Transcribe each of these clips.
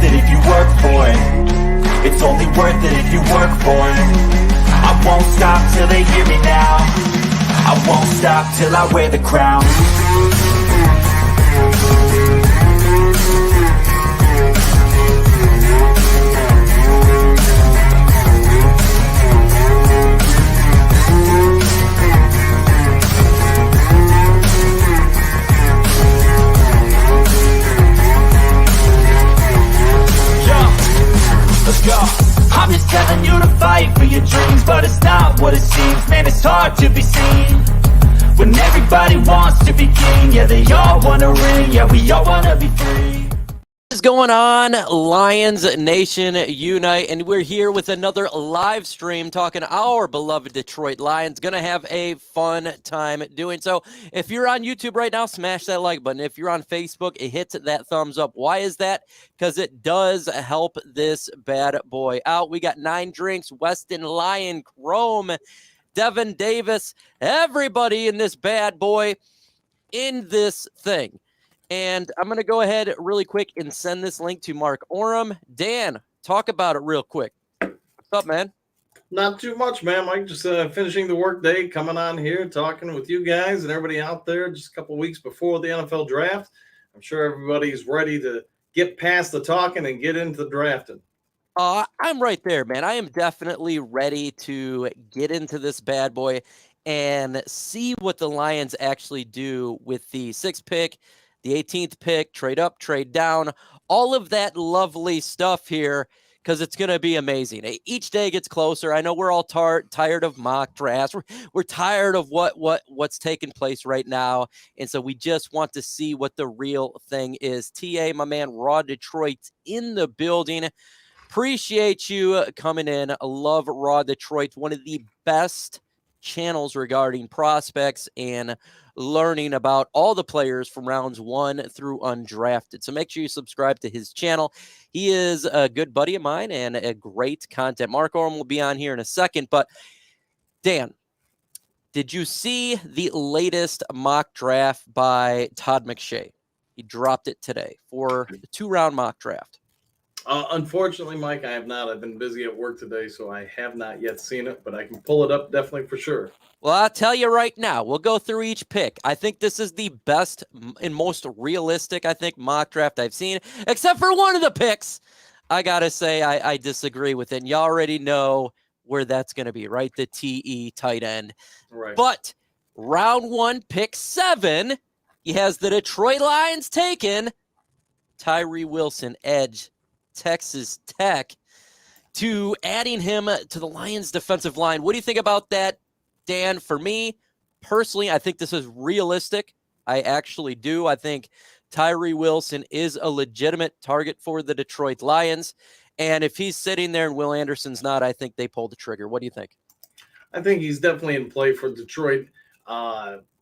it if you work for it. It's only worth it if you work for it. I won't stop till they hear me now. I won't stop till I wear the crown. Let's go. I'm just telling you to fight for your dreams, but it's not what it seems. Man, it's hard to be seen when everybody wants to be king. Yeah, they all want to ring. Yeah, we all want to be free. What is going on, Lions Nation Unite? And we're here with another live stream talking our beloved Detroit Lions. Gonna have a fun time doing so. If you're on YouTube right now, smash that like button. If you're on Facebook, it hits that thumbs up. Why is that? Because it does help this bad boy out. We got 9 drinks, Weston Lion, Chrome, Devin Davis, everybody in this bad boy in this thing. And I'm going to go ahead really quick and send this link to Mark Oram. Dan, talk about it real quick. What's up, man? Not too much, man. Mike, just finishing the work day, coming on here, talking with you guys and everybody out there just a couple weeks before the NFL draft. I'm sure everybody's ready to get past the talking and get into the drafting. I'm right there, man. I am definitely ready to get into this bad boy and see what the Lions actually do with the 6th pick, the 18th pick, trade up, trade down, all of that lovely stuff here, because it's going to be amazing. Each day gets closer. I know we're all tired of mock drafts. We're tired of what's taking place right now, and so we just want to see what the real thing is. TA, my man, Raw Detroit's in the building. Appreciate you coming in. I love Raw Detroit, one of the best channels regarding prospects and learning about all the players from rounds 1 through undrafted. So make sure you subscribe to his channel. He is a good buddy of mine and a great content. Mark Oram will be on here in a second. But Dan, did you see the latest mock draft by Todd McShay? He dropped it today for the 2-round mock draft. Unfortunately, Mike, I have not. I've been busy at work today, so I have not yet seen it, but I can pull it up definitely for sure. Well, I'll tell you right now, we'll go through each pick. I think this is the best and most realistic, mock draft I've seen, except for one of the picks. I got to say, I disagree with it. And you already know where that's going to be, right? The TE tight end. Right. But round 1, pick 7, he has the Detroit Lions taken Tyree Wilson, edge, Texas Tech, to adding him to the Lions defensive line. What do you think about that, Dan? For me, personally, I think this is realistic. I actually do. I think Tyree Wilson is a legitimate target for the Detroit Lions. And if he's sitting there and Will Anderson's not, I think they pull the trigger. What do you think? I think he's definitely in play for Detroit.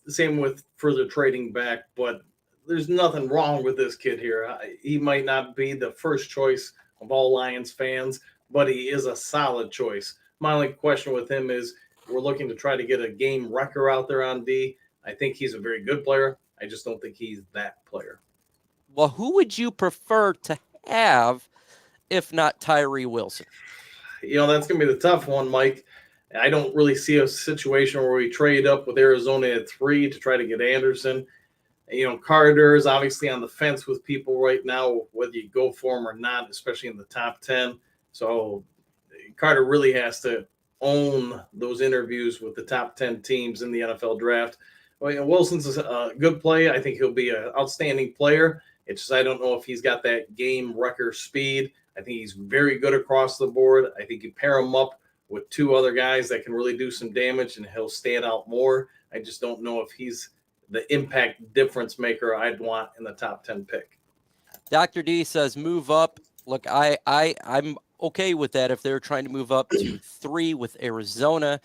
Same with further trading back, but there's nothing wrong with this kid here. He might not be the first choice of all Lions fans, but he is a solid choice. My only question with him is we're looking to try to get a game wrecker out there on D. I think he's a very good player. I just don't think he's that player. Well, who would you prefer to have if not Tyree Wilson? That's going to be the tough one, Mike. I don't really see a situation where we trade up with Arizona at 3 to try to get Anderson. Carter is obviously on the fence with people right now, whether you go for him or not, especially in the top 10. So Carter really has to own those interviews with the top 10 teams in the NFL draft. Wilson's a good play. I think he'll be an outstanding player. It's just I don't know if he's got that game wrecker speed. I think he's very good across the board. I think you pair him up with 2 other guys that can really do some damage, and he'll stand out more. I just don't know if he's the impact difference maker I'd want in the top 10 pick. Dr. D says move up. Look, I'm okay with that if they're trying to move up to 3 with Arizona.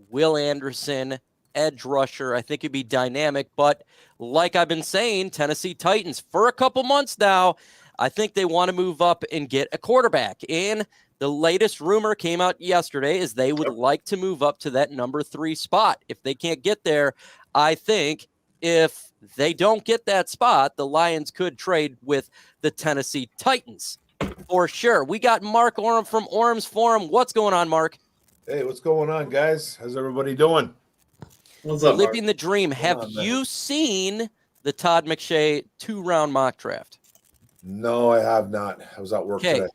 Will Anderson, edge rusher, I think it'd be dynamic. But like I've been saying, Tennessee Titans for a couple months now, I think they want to move up and get a quarterback. And the latest rumor came out yesterday is they would like to move up to that number 3 spot. If they can't get there, I think if they don't get that spot, the Lions could trade with the Tennessee Titans. For sure. We got Mark Orem from Orem's Forum. What's going on, Mark? Hey, what's going on, guys? How's everybody doing? What's up, Mark? Living the dream. Have you seen the Todd McShay 2-round mock draft? No, I have not. I was at work today.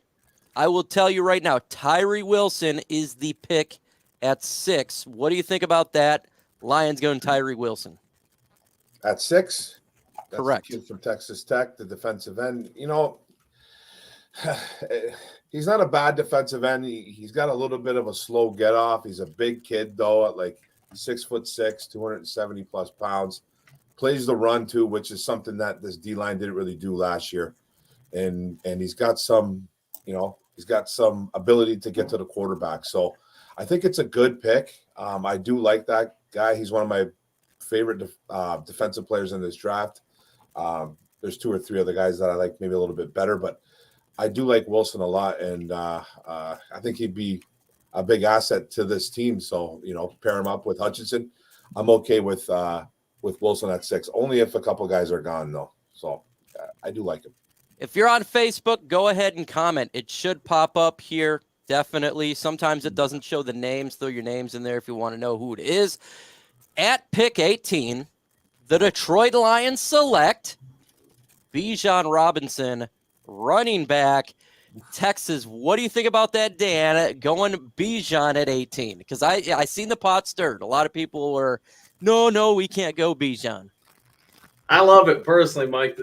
I will tell you right now, Tyree Wilson is the pick at 6. What do you think about that? Lions going Tyree Wilson. At 6? That's Correct. The kid from Texas Tech, the defensive end. You know, he's not a bad defensive end. He's got a little bit of a slow get off. He's a big kid, though, at like 6'6", 270 plus pounds. Plays the run, too, which is something that this D-line didn't really do last year. And he's got some, he's got some ability to get to the quarterback. So I think it's a good pick. I do like that guy. He's one of my favorite defensive players in this draft. There's 2 or 3 other guys that I like maybe a little bit better, but I do like Wilson a lot, and I think he'd be a big asset to this team. So, pair him up with Hutchinson. I'm okay with Wilson at 6, only if a couple guys are gone, though. So I do like him. If you're on Facebook, go ahead and comment. It should pop up here, definitely. Sometimes it doesn't show the names. Throw your names in there if you want to know who it is. At pick 18, the Detroit Lions select Bijan Robinson, running back, Texas. What do you think about that, Dan, going Bijan at 18? Because I seen the pot stirred. A lot of people were, no, we can't go Bijan. I love it personally, Mike.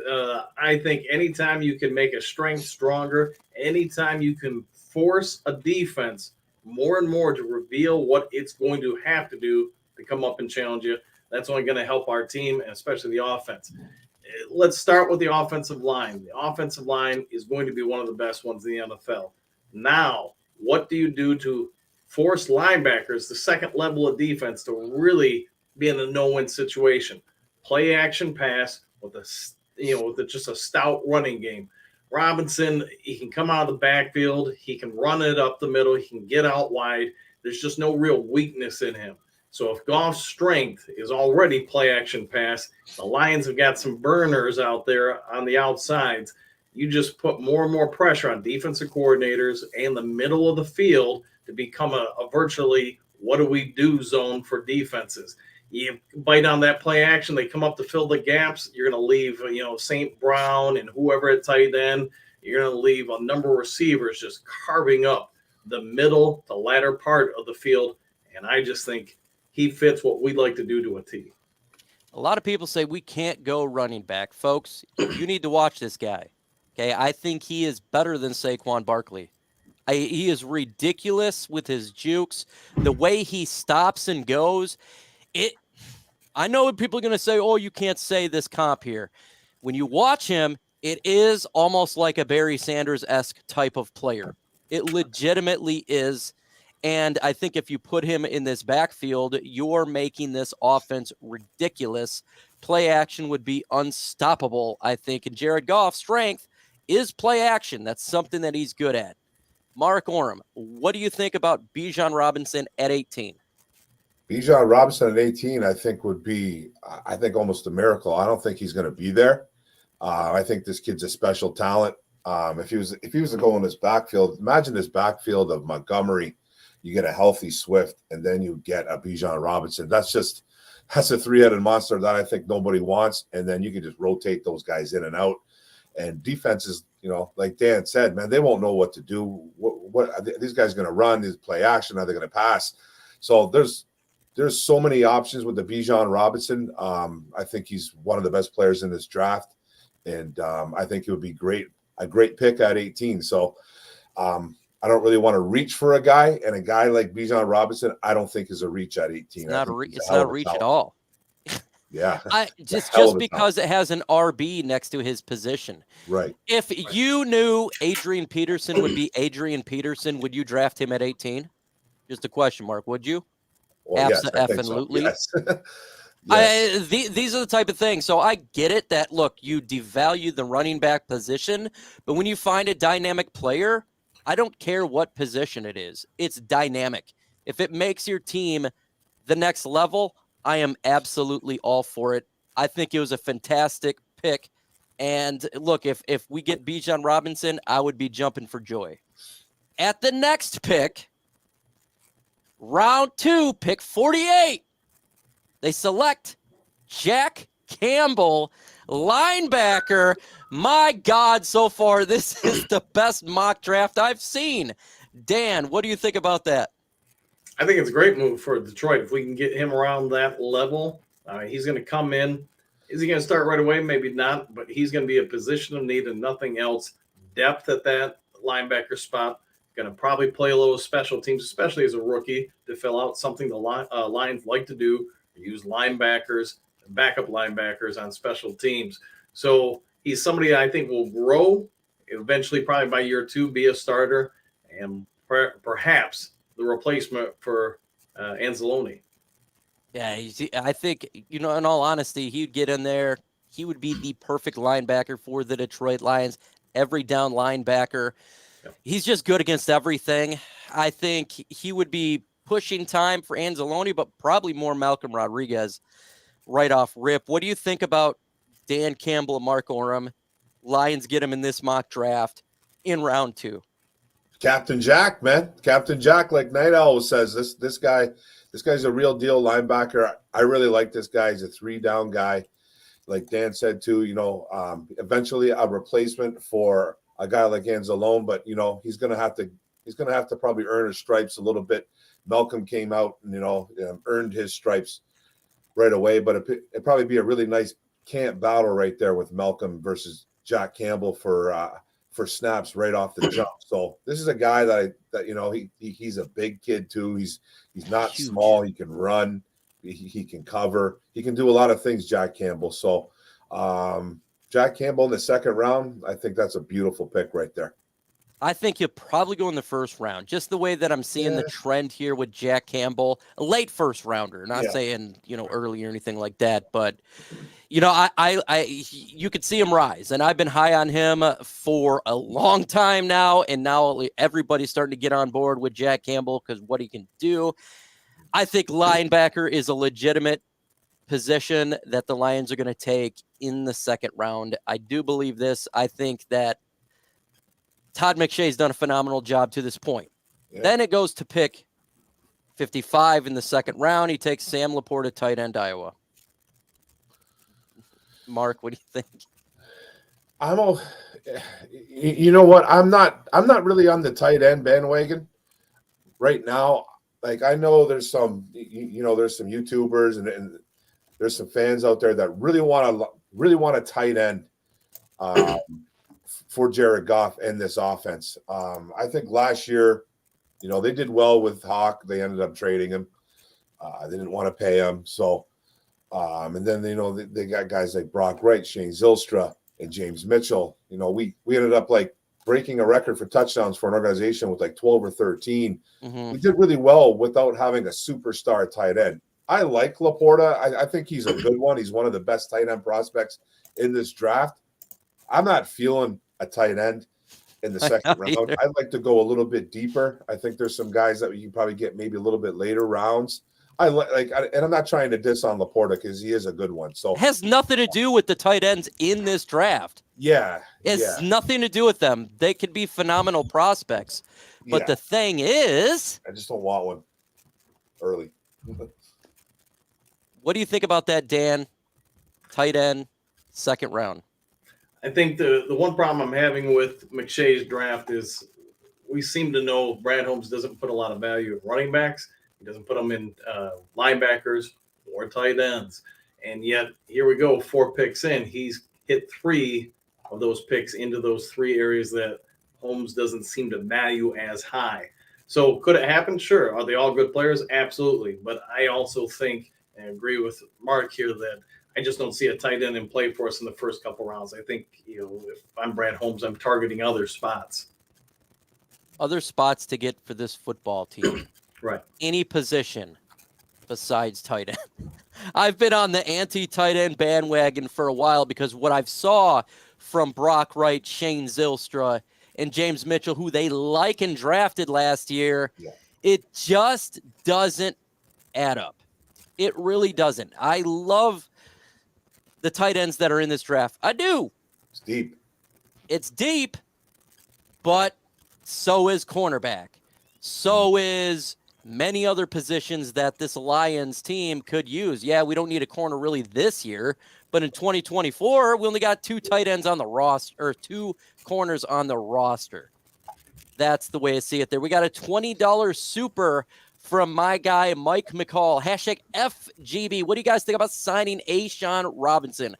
I think anytime you can make a strength stronger, anytime you can force a defense more and more to reveal what it's going to have to do to come up and challenge you, that's only going to help our team, and especially the offense. Let's start with the offensive line. The offensive line is going to be one of the best ones in the NFL. Now, what do you do to force linebackers, the second level of defense, to really be in a no-win situation? Play action pass with just a stout running game. Robinson, he can come out of the backfield. He can run it up the middle. He can get out wide. There's just no real weakness in him. So if Goff's strength is already play action pass, the Lions have got some burners out there on the outsides. You just put more and more pressure on defensive coordinators and the middle of the field to become a virtually what do we do zone for defenses. You bite on that play action, they come up to fill the gaps. You're going to leave, St. Brown and whoever at tight end. You're going to leave a number of receivers just carving up the middle, the latter part of the field. And I just think he fits what we'd like to do to a T. A lot of people say we can't go running back. Folks, you need to watch this guy. Okay, I think he is better than Saquon Barkley. He is ridiculous with his jukes. The way he stops and goes. I know people are going to say, oh, you can't say this comp here. When you watch him, it is almost like a Barry Sanders-esque type of player. It legitimately is. And I think if you put him in this backfield, you're making this offense ridiculous. Play action would be unstoppable, I think. And Jared Goff's strength is play action. That's something that he's good at. Mark Orem, what do you think about Bijan Robinson at 18? Bijan Robinson at 18, I think would be, almost a miracle. I don't think he's going to be there. I think this kid's a special talent. If he was to go in this backfield, imagine this backfield of Montgomery. You get a healthy Swift, and then you get a Bijan Robinson. That's a three-headed monster that I think nobody wants. And then you can just rotate those guys in and out. And defenses, like Dan said, man, they won't know what to do. What are these guys going to run? Is play action? Are they going to pass? So there's so many options with the Bijan Robinson. I think he's one of the best players in this draft, and I think it would be a great pick at 18. So I don't really want to reach for a guy, and a guy like Bijan Robinson, I don't think is a reach at 18. It's not a reach at all. Yeah. Just because it has an RB next to his position. Right. If you knew Adrian Peterson would be Adrian Peterson, would you draft him at 18? Just a question mark, would you? Well, Absolutely. Yes. Yes. These are the type of things. So I get it that, look, you devalue the running back position, but when you find a dynamic player, I don't care what position it is. It's dynamic. If it makes your team the next level, I am absolutely all for it. I think it was a fantastic pick And look, if we get Bijan Robinson, I would be jumping for joy. At the next pick, round 2, pick 48, they select Jack Campbell, linebacker. My God, so far, this is the best mock draft I've seen. Dan, what do you think about that? I think it's a great move for Detroit. If we can get him around that level, he's going to come in. Is he going to start right away? Maybe not, but he's going to be a position of need and nothing else. Depth at that linebacker spot. Going to probably play a little special teams, especially as a rookie, to fill out something the Lions like to do, use linebackers, backup linebackers on special teams. So he's somebody I think will grow, eventually probably by year 2, be a starter, and perhaps the replacement for Anzalone. Yeah, I think, in all honesty, he'd get in there. He would be the perfect linebacker for the Detroit Lions, every down linebacker. Yep. He's just good against everything. I think he would be pushing time for Anzalone, but probably more Malcolm Rodriguez right off rip. What do you think about Dan Campbell and Mark Orem? Lions get him in this mock draft in round 2. Captain Jack, man. Captain Jack, like Night Owl says, this guy's a real deal linebacker. I really like this guy. He's a 3-down guy. Like Dan said too, eventually a replacement for a guy like Anzalone, but he's gonna have to probably earn his stripes a little bit. Malcolm came out and earned his stripes right away, but it'd probably be a really nice camp battle right there with Malcolm versus Jack Campbell for snaps right off the jump. So this is a guy that he's a big kid too. He's not huge. Small. He can run. He can cover. He can do a lot of things, Jack Campbell. So Jack Campbell in the 2nd round, I think that's a beautiful pick right there. I think he'll probably go in the 1st round, just the way that I'm seeing the trend here with Jack Campbell, a late 1st rounder, not saying, early or anything like that, but you could see him rise, and I've been high on him for a long time now, and now everybody's starting to get on board with Jack Campbell because what he can do. I think linebacker is a legitimate position that the Lions are going to take in the 2nd round. I do believe this. I think that Todd McShay's done a phenomenal job to this point. Yeah. Then it goes to pick 55 in the 2nd round. He takes Sam Laporta, tight end, Iowa. Mark, what do you think? You know what? I'm not really on the tight end bandwagon right now. Like, I know there's some, there's some YouTubers and there's some fans out there that really want a tight end for Jared Goff and this offense. I think last year, they did well with Hawk. They ended up trading him. They didn't want to pay him. So, and then, they got guys like Brock Wright, Shane Zylstra, and James Mitchell. We ended up like breaking a record for touchdowns for an organization with like 12 or 13. Mm-hmm. We did really well without having a superstar tight end. I like Laporta. I think he's a good one. He's one of the best tight end prospects in this draft. I'm not feeling a tight end in the 2nd round. I'd like to go a little bit deeper. I think there's some guys that you can probably get maybe a little bit later rounds. And I'm not trying to diss on Laporta because he is a good one. So it has nothing to do with the tight ends in this draft. Yeah. It's nothing to do with them. They could be phenomenal prospects. But the thing is, I just don't want one early. What do you think about that, Dan? Tight end, 2nd round. I think the one problem I'm having with McShay's draft is we seem to know Brad Holmes doesn't put a lot of value in running backs. He doesn't put them in linebackers or tight ends. And yet, here we go, 4 picks in. He's hit 3 of those picks into those 3 areas that Holmes doesn't seem to value as high. So could it happen? Sure. Are they all good players? Absolutely. But I also think and agree with Mark here that I just don't see a tight end in play for us in the first couple rounds. I think, if I'm Brad Holmes, I'm targeting other spots. Other spots to get for this football team. Right. Any position besides tight end. I've been on the anti-tight end bandwagon for a while because what I've saw from Brock Wright, Shane Zylstra, and James Mitchell, who they like and drafted last year, it just doesn't add up. It really doesn't. I love the tight ends that are in this draft. I do. It's deep. It's deep, but so is cornerback. So is many other positions that this Lions team could use. Yeah, we don't need a corner really this year, but in 2024, we only got 2 tight ends on the roster, or 2 corners on the roster. That's the way I see it there. We got a $20 super from my guy, Mike McCall. Hashtag FGB. What do you guys think about signing A'Shawn Robinson?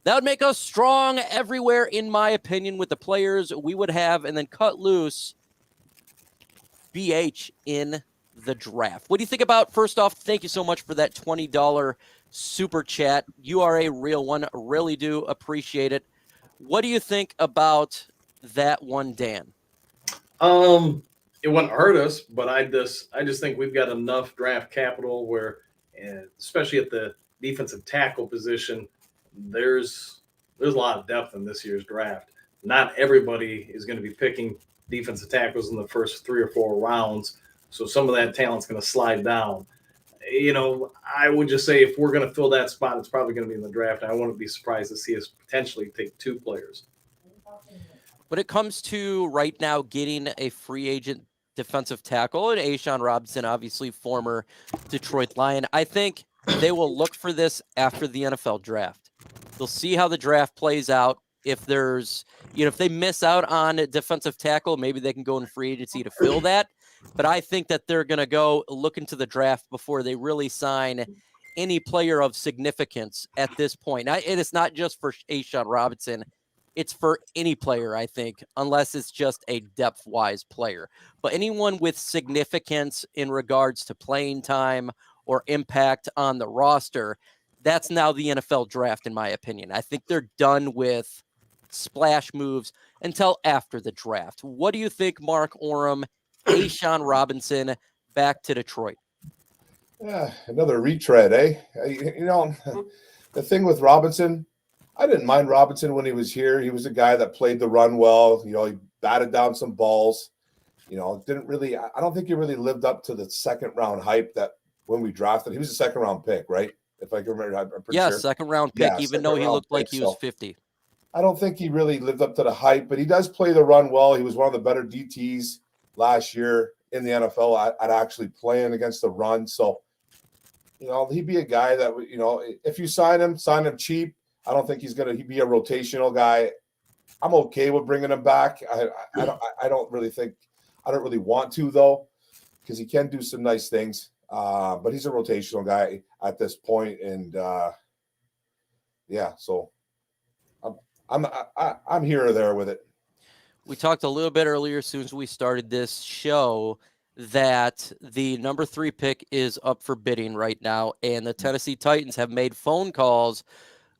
That would make us strong everywhere, in my opinion, with the players we would have, and then cut loose BH in the draft. What do you think about, first off, thank you so much for that $20 super chat. You are a real one. Really do appreciate it. What do you think about that one, Dan? It wouldn't hurt us, but I just think we've got enough draft capital where, especially at the defensive tackle position, there's a lot of depth in this year's draft. Not everybody is going to be picking defensive tackles in the first 3 or 4 rounds, so some of that talent's going to slide down. I would just say if we're going to fill that spot, it's probably going to be in the draft. I wouldn't be surprised to see us potentially take 2 players. When it comes to right now getting a free agent defensive tackle, and A'Shawn Robinson, obviously former Detroit Lion, I think they will look for this after the NFL draft. They'll see how the draft plays out. If there's, if they miss out on a defensive tackle, maybe they can go in free agency to fill that. But I think that they're going to go look into the draft before they really sign any player of significance at this point. And it's not just for A'Shawn Robinson. It's for any player, I think, unless it's just a depth-wise player. But anyone with significance in regards to playing time or impact on the roster, that's now the NFL draft, in my opinion. I think they're done with splash moves until after the draft. What do you think, Mark Orem, A'Shawn Robinson, back to Detroit? Yeah, another retread, eh? The thing with Robinson, I didn't mind Robinson when he was here. He was a guy that played the run well. He batted down some balls. I don't think he really lived up to the second round hype that when we drafted. He was a second round pick, right? If I can remember, I'm pretty sure. Second round pick, even though he looked like he was 50. I don't think he really lived up to the hype, but he does play the run well. He was one of the better DTs last year in the NFL at actually playing against the run. So, he'd be a guy that, if you sign him cheap. I don't think he'd be a rotational guy. I'm okay with bringing him back. I don't really want to, though, because he can do some nice things. But he's a rotational guy at this point, and so I'm here or there with it. We talked a little bit earlier, as soon as we started this show, that the number 3 pick is up for bidding right now, and the Tennessee Titans have made phone calls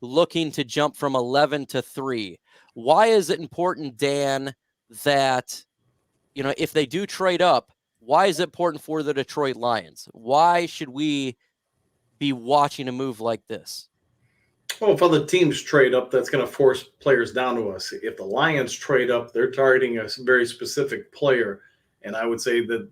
looking to jump from 11 to 3. Why is it important, Dan, that, if they do trade up, why is it important for the Detroit Lions? Why should we be watching a move like this? Well, if other teams trade up, that's going to force players down to us. If the Lions trade up, they're targeting a very specific player. And I would say that,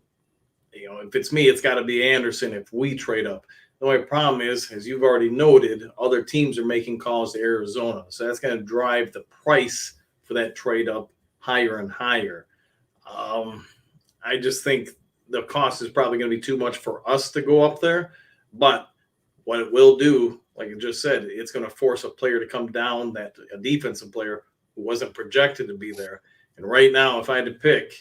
if it's me, it's got to be Anderson if we trade up. The only problem is, as you've already noted, other teams are making calls to Arizona. So that's going to drive the price for that trade up higher and higher. I just think the cost is probably going to be too much for us to go up there. But what it will do, like I just said, it's going to force a player to come down, a defensive player who wasn't projected to be there. And right now, if I had to pick,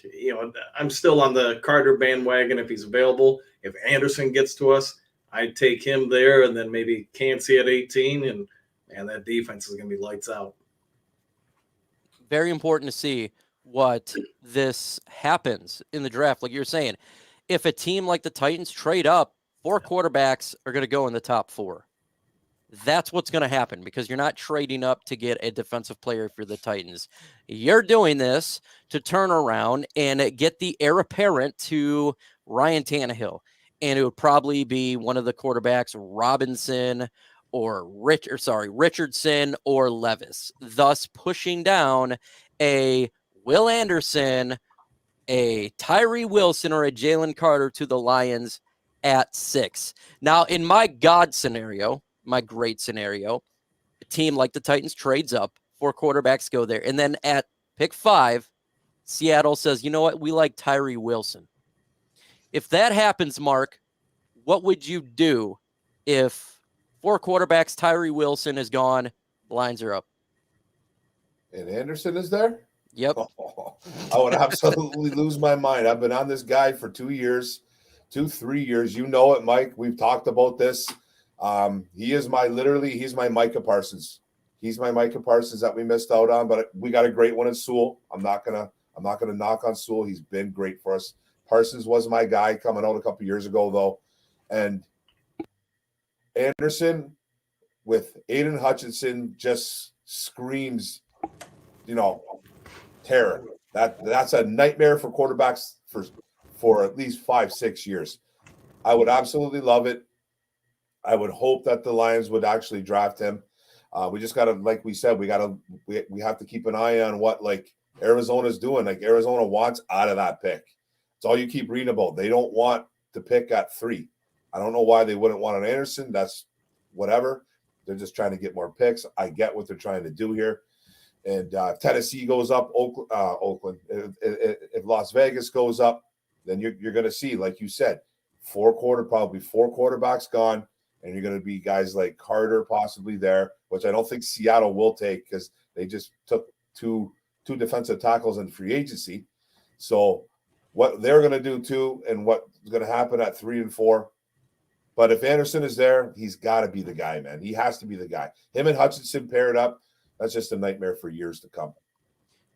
I'm still on the Carter bandwagon if he's available. If Anderson gets to us, I'd take him there, and then maybe Cansey at 18, and that defense is going to be lights out. Very important to see what this happens in the draft. Like you're saying, if a team like the Titans trade up, 4 quarterbacks are going to go in the top 4. That's what's going to happen, because you're not trading up to get a defensive player for the Titans. You're doing this to turn around and get the heir apparent to Ryan Tannehill. And it would probably be one of the quarterbacks, Robinson or Richardson or Levis, thus pushing down a Will Anderson, a Tyree Wilson, or a Jalen Carter to the Lions at 6. Now, in my great scenario, a team like the Titans trades up 4 quarterbacks go there. And then at pick 5, Seattle says, you know what? We like Tyree Wilson. If that happens, Mark, what would you do if 4 quarterbacks, Tyree Wilson is gone, the Lions are up? And Anderson is there? Yep. I would absolutely lose my mind. I've been on this guy for 3 years. You know it, Mike. We've talked about this. He's my Micah Parsons. He's my Micah Parsons that we missed out on, but we got a great one in Sewell. I'm not gonna knock on Sewell. He's been great for us. Parsons was my guy coming out a couple years ago, though. And Anderson with Aiden Hutchinson just screams, terror. That's a nightmare for quarterbacks for at least 5-6 years. I would absolutely love it. I would hope that the Lions would actually draft him. We just got to, like we said, we have to keep an eye on what like Arizona's doing. Like Arizona wants out of that pick. It's all you keep reading about. They don't want to pick at 3. I don't know why they wouldn't want an Anderson. That's whatever. They're just trying to get more picks. I get what they're trying to do here. And if Tennessee goes up, Oakland, if Las Vegas goes up, then you're going to see, like you said, probably 4 quarterbacks gone, and you're going to be guys like Carter possibly there, which I don't think Seattle will take because they just took two defensive tackles in free agency. So what they're going to do too, and what's going to happen at 3 and 4. But if Anderson is there, he's got to be the guy, man. He has to be the guy. Him and Hutchinson paired up. That's just a nightmare for years to come.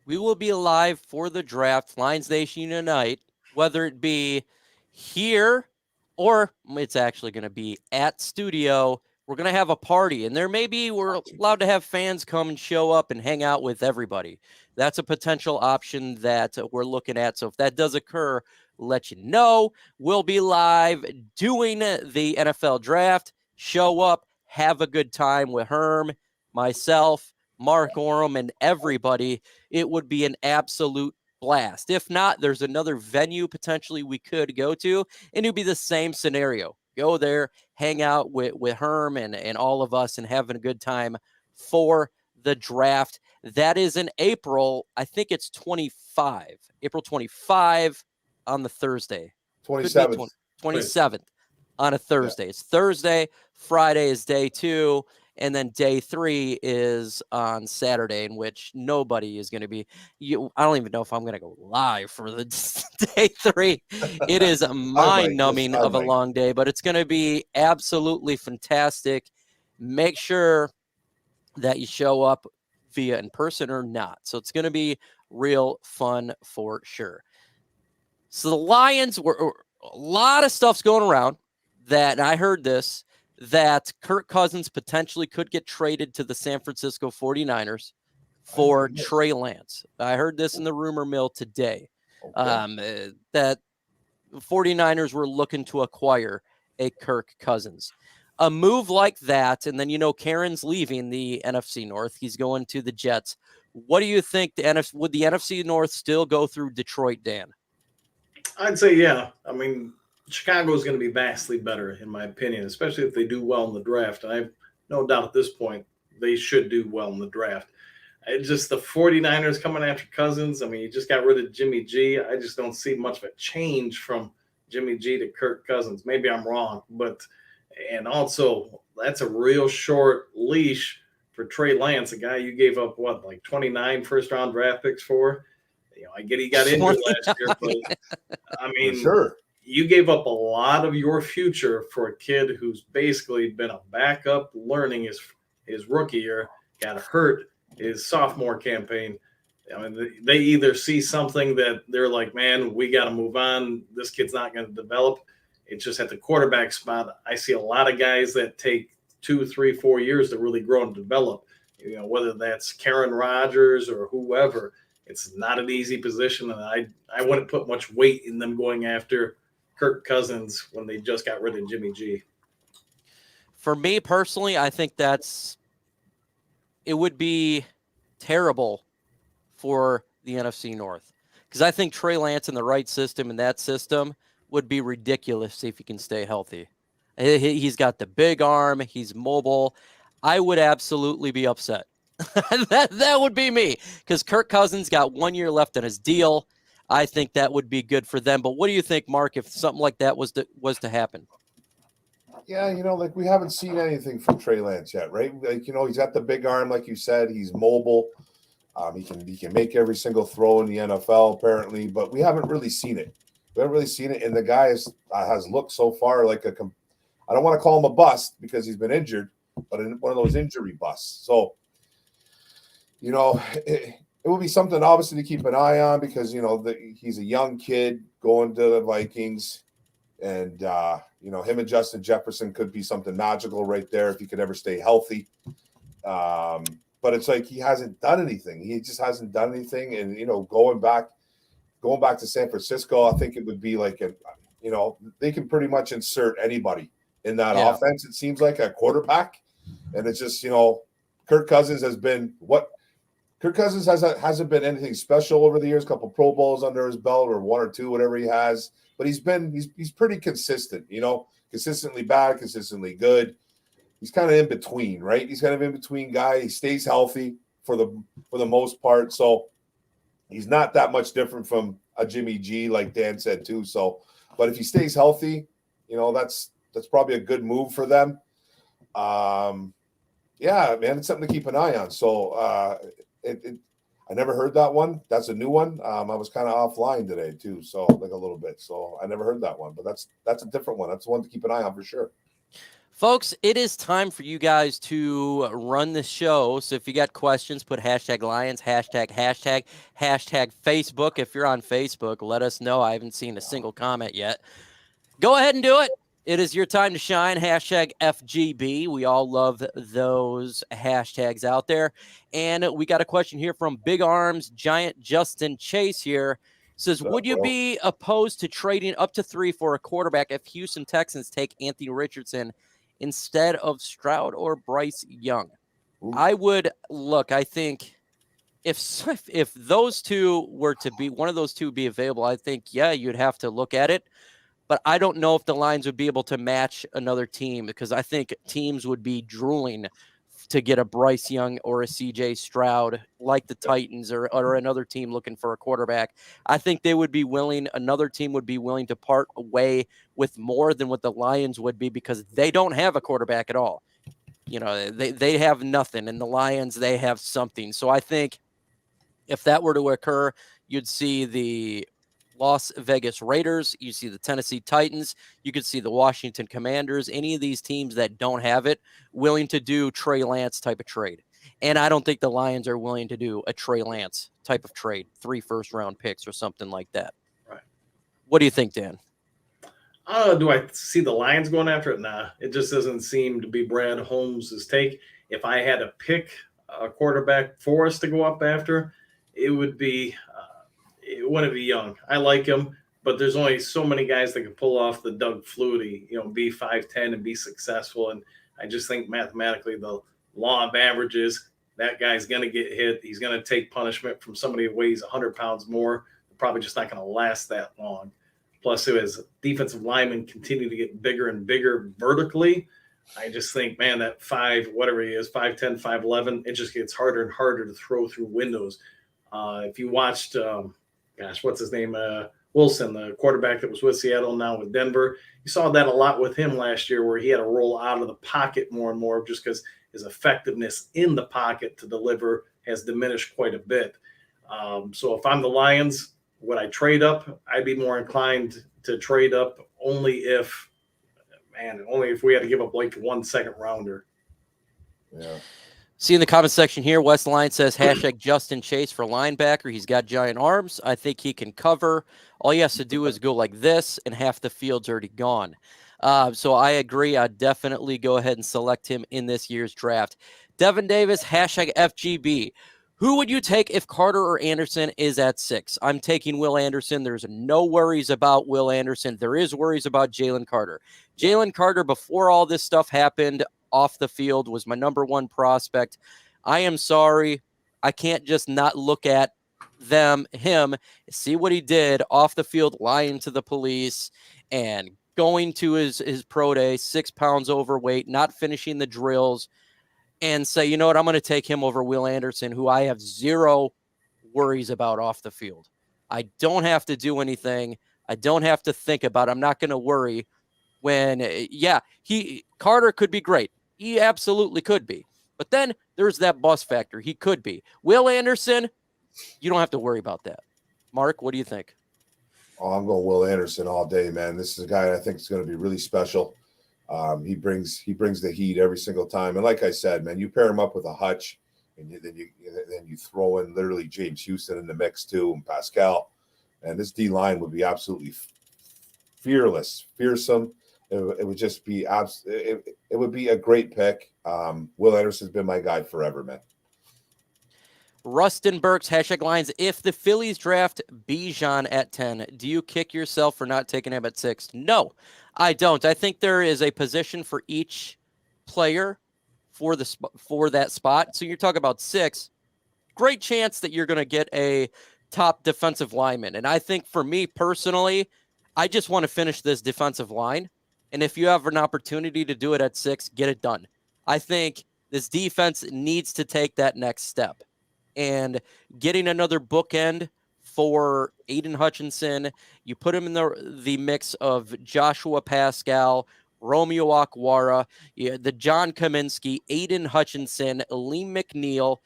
We will be live for the draft, Lions Nation Unite, whether it be here or it's actually going to be at studio. We're going to have a party, and we're allowed to have fans come and show up and hang out with everybody. That's a potential option that we're looking at. So if that does occur, we'll let you know. We'll be live doing the NFL draft. Show up, have a good time with Herm, myself, Mark Orem, and everybody. It would be an absolute blast. If not, there's another venue potentially we could go to, and it would be the same scenario. Go there, hang out with Herm and all of us and having a good time for the draft. That is in April. I think it's 25. April 25 on the Thursday. 27th. 27th on a Thursday. Yeah. It's Thursday. Friday is day 2. And then day 3 is on Saturday, in which nobody is going to be. I don't even know if I'm going to go live for the day 3. It is a mind-numbing of a long day, but it's going to be absolutely fantastic. Make sure that you show up via in person or not. So it's going to be real fun for sure. So the Lions a lot of stuff's going around that, and I heard this, that Kirk Cousins potentially could get traded to the San Francisco 49ers for Trey Lance. I heard this in the rumor mill today, that 49ers were looking to acquire a Kirk Cousins. A move like that, and then, Karen's leaving the NFC North. He's going to the Jets. What do you think would the NFC North still go through Detroit, Dan? I'd say, yeah. I mean, Chicago is going to be vastly better, in my opinion, especially if they do well in the draft. And I have no doubt at this point they should do well in the draft. It's just the 49ers coming after Cousins. I mean, you just got rid of Jimmy G. I just don't see much of a change from Jimmy G to Kirk Cousins. Maybe I'm wrong, and also that's a real short leash for Trey Lance, a guy you gave up, 29 first-round draft picks for? I get he got injured last year, but I mean, sure. You gave up a lot of your future for a kid who's basically been a backup learning his rookie year, got hurt his sophomore campaign. I mean, they either see something that they're like, man, we got to move on. This kid's not going to develop. It's just at the quarterback spot. I see a lot of guys that take 2, 3, 4 years to really grow and develop, whether that's Karen Rodgers or whoever. It's not an easy position, and I wouldn't put much weight in them going after Kirk Cousins when they just got rid of Jimmy G. For me personally, I think it would be terrible for the NFC North, because I think Trey Lance in the right system, and that system would be ridiculous if he can stay healthy. He's got the big arm. He's mobile. I would absolutely be upset That would be me, because Kirk Cousins got 1 year left on his deal. I think that would be good for them. But what do you think, Mark, if something like that was to happen? Yeah, like we haven't seen anything from Trey Lance yet, right? Like, he's got the big arm, like you said. He's mobile. He can make every single throw in the NFL, apparently, but we haven't really seen it. We haven't really seen it, and the guy has looked so far like I don't want to call him a bust because he's been injured, but one of those injury busts. So, it will be something obviously to keep an eye on because he's a young kid going to the Vikings, and him and Justin Jefferson could be something magical right there if he could ever stay healthy. But it's like he hasn't done anything. He just hasn't done anything. And, going back to San Francisco, I think it would be like they can pretty much insert anybody in that offense. It seems like a quarterback. And it's just, Kirk Cousins has been what Kirk Cousins hasn't been anything special over the years, a couple Pro Bowls under his belt or 1 or 2, whatever he has. But he's pretty consistent, consistently bad, consistently good. He's kind of in between, right? He's kind of in between guy. He stays healthy for the most part. So he's not that much different from a Jimmy G, like Dan said too. So, but if he stays healthy, that's probably a good move for them. Yeah, man, it's something to keep an eye on. So I never heard that one. That's a new one. I was kind of offline today too, so like a little bit. So I never heard that one, but that's a different one. That's one to keep an eye on for sure. Folks, it is time for you guys to run the show. So if you got questions, put #Lions, hashtag Facebook. If you're on Facebook, let us know. I haven't seen a single comment yet. Go ahead and do it. It is your time to shine. #FGB. We all love those hashtags out there. And we got a question here from Big Arms Giant Justin Chase here. Says, would you be opposed to trading up to 3 for a quarterback if Houston Texans take Anthony Richardson instead of Stroud or Bryce Young? Ooh. I would look. I think if those two were to be one of those two be available, I think you'd have to look at it. But I don't know if the Lions would be able to match another team because I think teams would be drooling to get a Bryce Young or a CJ Stroud like the Titans or another team looking for a quarterback. I think another team would be willing to part away with more than what the Lions would be because they don't have a quarterback at all. They have nothing, and the Lions, they have something. So I think if that were to occur, you'd see the Las Vegas Raiders, you see the Tennessee Titans, you could see the Washington Commanders, any of these teams that don't have it willing to do Trey Lance type of trade. And I don't think the Lions are willing to do a Trey Lance type of trade, 3 first-round picks or something like that. Right. What do you think, Dan? Do I see the Lions going after it? Nah, it just doesn't seem to be Brad Holmes' take. If I had to pick a quarterback for us to go up after, it would be it wouldn't be Young. I like him, but there's only so many guys that can pull off the Doug Flutie, be 5'10" and be successful. And I just think mathematically the law of averages, that guy's going to get hit. He's going to take punishment from somebody who weighs 100 pounds more. Probably just not going to last that long. Plus, as defensive linemen continue to get bigger and bigger vertically, I just think, man, that 5'10", 5'11", it just gets harder and harder to throw through windows. If you watched, what's his name? Wilson, the quarterback that was with Seattle, now with Denver. You saw that a lot with him last year where he had to roll out of the pocket more and more just because his effectiveness in the pocket to deliver has diminished quite a bit. So if I'm the Lions, would I trade up? I'd be more inclined to trade up only if we had to give up like 1 second rounder. Yeah. See in the comment section here, West Line says #Justin Chase for linebacker. He's got giant arms. I think he can cover. All he has to do is go like this, and half the field's already gone. So I agree. I'd definitely go ahead and select him in this year's draft. Devin Davis, #FGB. Who would you take if Carter or Anderson is at 6? I'm taking Will Anderson. There's no worries about Will Anderson. There is worries about Jalen Carter. Jalen Carter, before all this stuff happened off the field, was my number 1 prospect. I am sorry. I can't just not look at him, see what he did off the field, lying to the police and going to his pro day, 6 pounds overweight, not finishing the drills. and say, you know what, I'm going to take him over Will Anderson, who I have zero worries about off the field. I don't have to do anything. I don't have to think about it. I'm not going to worry when, Carter could be great. He absolutely could be. But then there's that bust factor. He could be. Will Anderson, you don't have to worry about that. Mark, what do you think? Oh, I'm going Will Anderson all day, man. This is a guy I think is going to be really special. He brings the heat every single time. And like I said, man, you pair him up with a Hutch, and then you throw in literally James Houston in the mix too, and Pascal, and this D line would be absolutely fearsome. It would just be it would be a great pick. Will Anderson's been my guy forever, man. Rustin Burks, #Lions. If the Phillies draft Bijan at 10, do you kick yourself for not taking him at 6? No, I don't. I think there is a position for each player for that spot. So you're talking about 6. Great chance that you're going to get a top defensive lineman. And I think for me personally, I just want to finish this defensive line. And if you have an opportunity to do it at 6, get it done. I think this defense needs to take that next step. And getting another bookend for Aiden Hutchinson, you put him in the mix of Joshua Pascal, Romeo Akwara, the John Kaminsky, Aiden Hutchinson, Liam McNeil.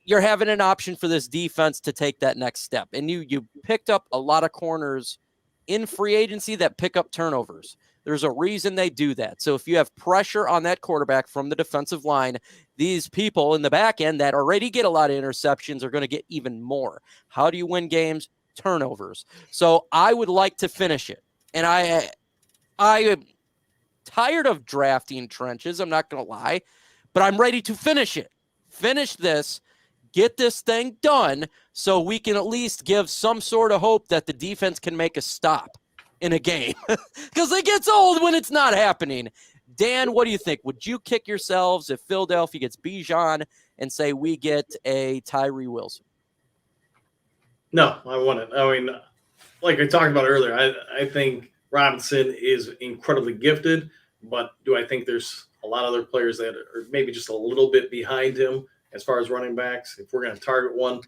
You're having an option for this defense to take that next step. And you picked up a lot of corners in free agency that pick up turnovers. There's a reason they do that. So if you have pressure on that quarterback from the defensive line, these people in the back end that already get a lot of interceptions are going to get even more. How do you win games? Turnovers. So I would like to finish it. And I am tired of drafting trenches. I'm not going to lie, but I'm ready to finish it. Finish this, get this thing done so we can at least give some sort of hope that the defense can make a stop in a game, because it gets old when it's not happening. Dan, what do you think? Would you kick yourselves if Philadelphia gets Bijan and say we get a Tyree Wilson? No, I wouldn't. I mean, like I talked about earlier, I think Robinson is incredibly gifted, but do I think there's a lot of other players that are maybe just a little bit behind him as far as running backs? If we're going to target one,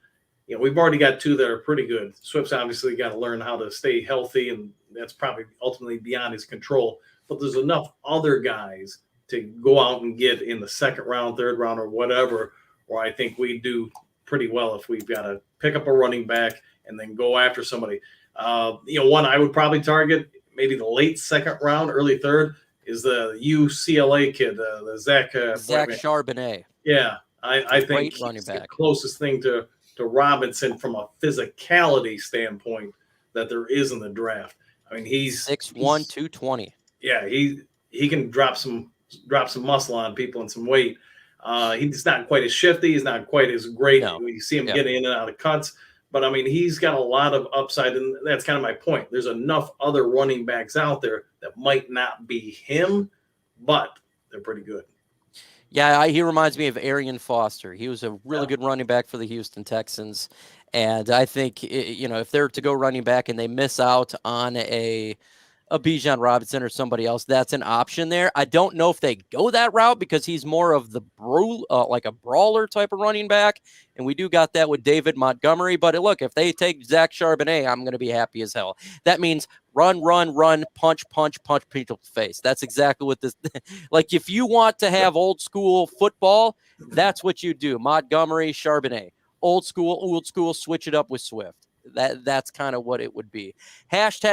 we've already got 2 that are pretty good. Swift's obviously got to learn how to stay healthy, and that's probably ultimately beyond his control. But there's enough other guys to go out and get in the 2nd round, 3rd round, or whatever, where I think we do pretty well if we've got to pick up a running back and then go after somebody. One I would probably target maybe the late 2nd round, early 3rd, is the UCLA kid, the Zach Charbonnet. Yeah, I think he's running back. The closest thing to Robinson from a physicality standpoint that there is in the draft. I mean, he's 6'1", 220. Yeah, he can drop some muscle on people and some weight. He's not quite as shifty. He's not quite as great. No. You see him getting in and out of cuts. But, I mean, he's got a lot of upside, and that's kind of my point. There's enough other running backs out there that might not be him, but they're pretty good. Yeah, he reminds me of Arian Foster. He was a really good running back for the Houston Texans. And I think, if they're to go running back and they miss out on a Bijan Robinson or somebody else, that's an option there. I don't know if they go that route because he's more of the like a brawler type of running back. And we do got that with David Montgomery. But look, if they take Zach Charbonnet, I'm going to be happy as hell. That means run, punch people in the face. That's exactly what this, like if you want to have old school football, that's what you do. Montgomery, Charbonnet, old school, switch it up with Swift. That's kind of what it would be.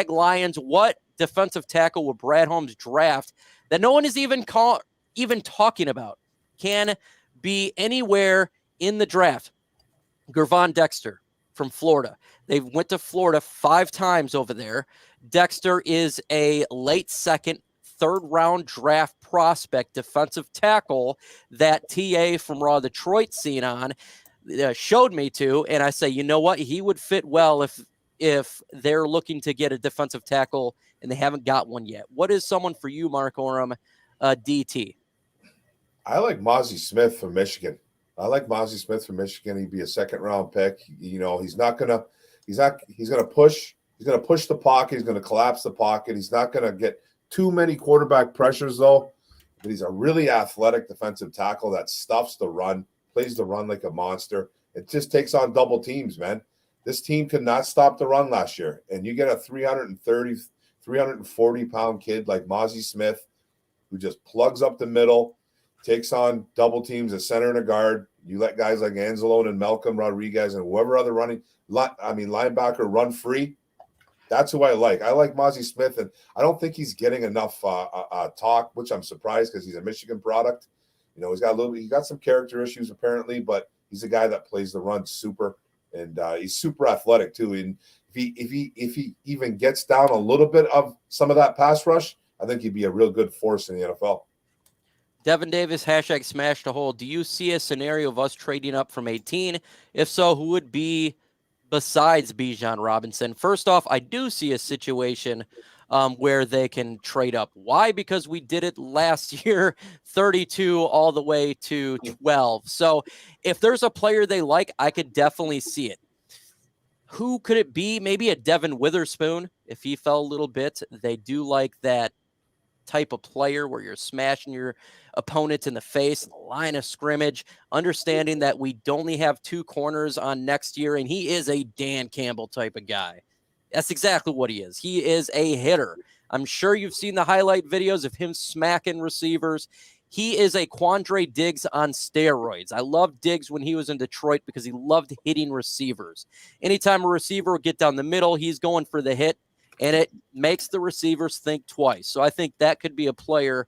#Lions. What defensive tackle would Brad Holmes draft that no one is even talking about? Can be anywhere in the draft. Gervon Dexter from Florida. They went to Florida 5 times over there. Dexter is a late 2nd, 3rd round draft prospect defensive tackle that TA from Raw Detroit seen on. Showed me to, and I say, you know what? He would fit well if they're looking to get a defensive tackle and they haven't got one yet. What is someone for you, Mark Orem, DT? I like Mozzie Smith from Michigan. He'd be a 2nd round pick. He's going to push the pocket. He's going to collapse the pocket. He's not going to get too many quarterback pressures though. but he's a really athletic defensive tackle that stuffs the run, plays the run like a monster. It just takes on double teams, man. This team could not stop the run last year. And you get a 330, 340-pound kid like Mozzie Smith who just plugs up the middle, takes on double teams, a center and a guard. You let guys like Anzalone and Malcolm Rodriguez and whoever other linebacker run free. That's who I like. I like Mozzie Smith, and I don't think he's getting enough talk, which I'm surprised because he's a Michigan product. You know, he got some character issues apparently, but he's a guy that plays the run super, and he's super athletic too. And if he even gets down a little bit of some of that pass rush, I think he'd be a real good force in the NFL. Devin Davis, #smash to hold. Do you see a scenario of us trading up from 18? If so, who would be besides Bijan Robinson? First off, I do see a situation where they can trade up. Why? Because we did it last year, 32 all the way to 12. So if there's a player they like, I could definitely see it. Who could it be? Maybe a Devon Witherspoon, if he fell a little bit. They do like that type of player where you're smashing your opponent in the face, line of scrimmage, understanding that we only have 2 corners on next year, and he is a Dan Campbell type of guy. That's exactly what he is. He is a hitter. I'm sure you've seen the highlight videos of him smacking receivers. He is a Quandre Diggs on steroids. I loved Diggs when he was in Detroit because he loved hitting receivers. Anytime a receiver would get down the middle, he's going for the hit, and it makes the receivers think twice. So I think that could be a player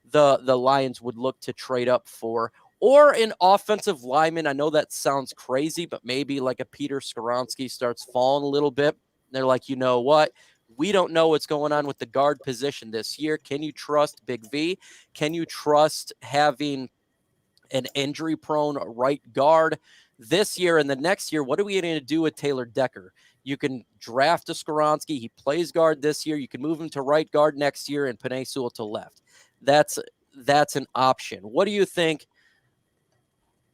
the Lions would look to trade up for. Or an offensive lineman. I know that sounds crazy, but maybe like a Peter Skoronski starts falling a little bit. They're like, you know what? We don't know what's going on with the guard position this year. Can you trust Big V? Can you trust having an injury-prone right guard this year and the next year? What are we going to do with Taylor Decker? You can draft a Skoronski. He plays guard this year. You can move him to right guard next year and Penei Sewell to left. That's an option. What do you think,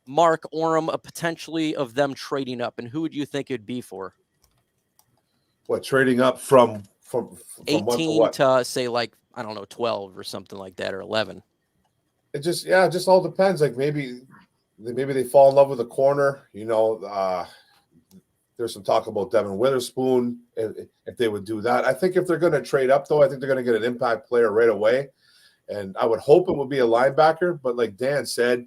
Mark Orem, potentially of them trading up, and who would you think it'd be for? What, trading up from 18 to say, like, I don't know, 12 or something like that, or 11. It just all depends. Like maybe they fall in love with a corner. You know, there's some talk about Devon Witherspoon if they would do that. I think if they're going to trade up, though, I think they're going to get an impact player right away. And I would hope it would be a linebacker. But like Dan said,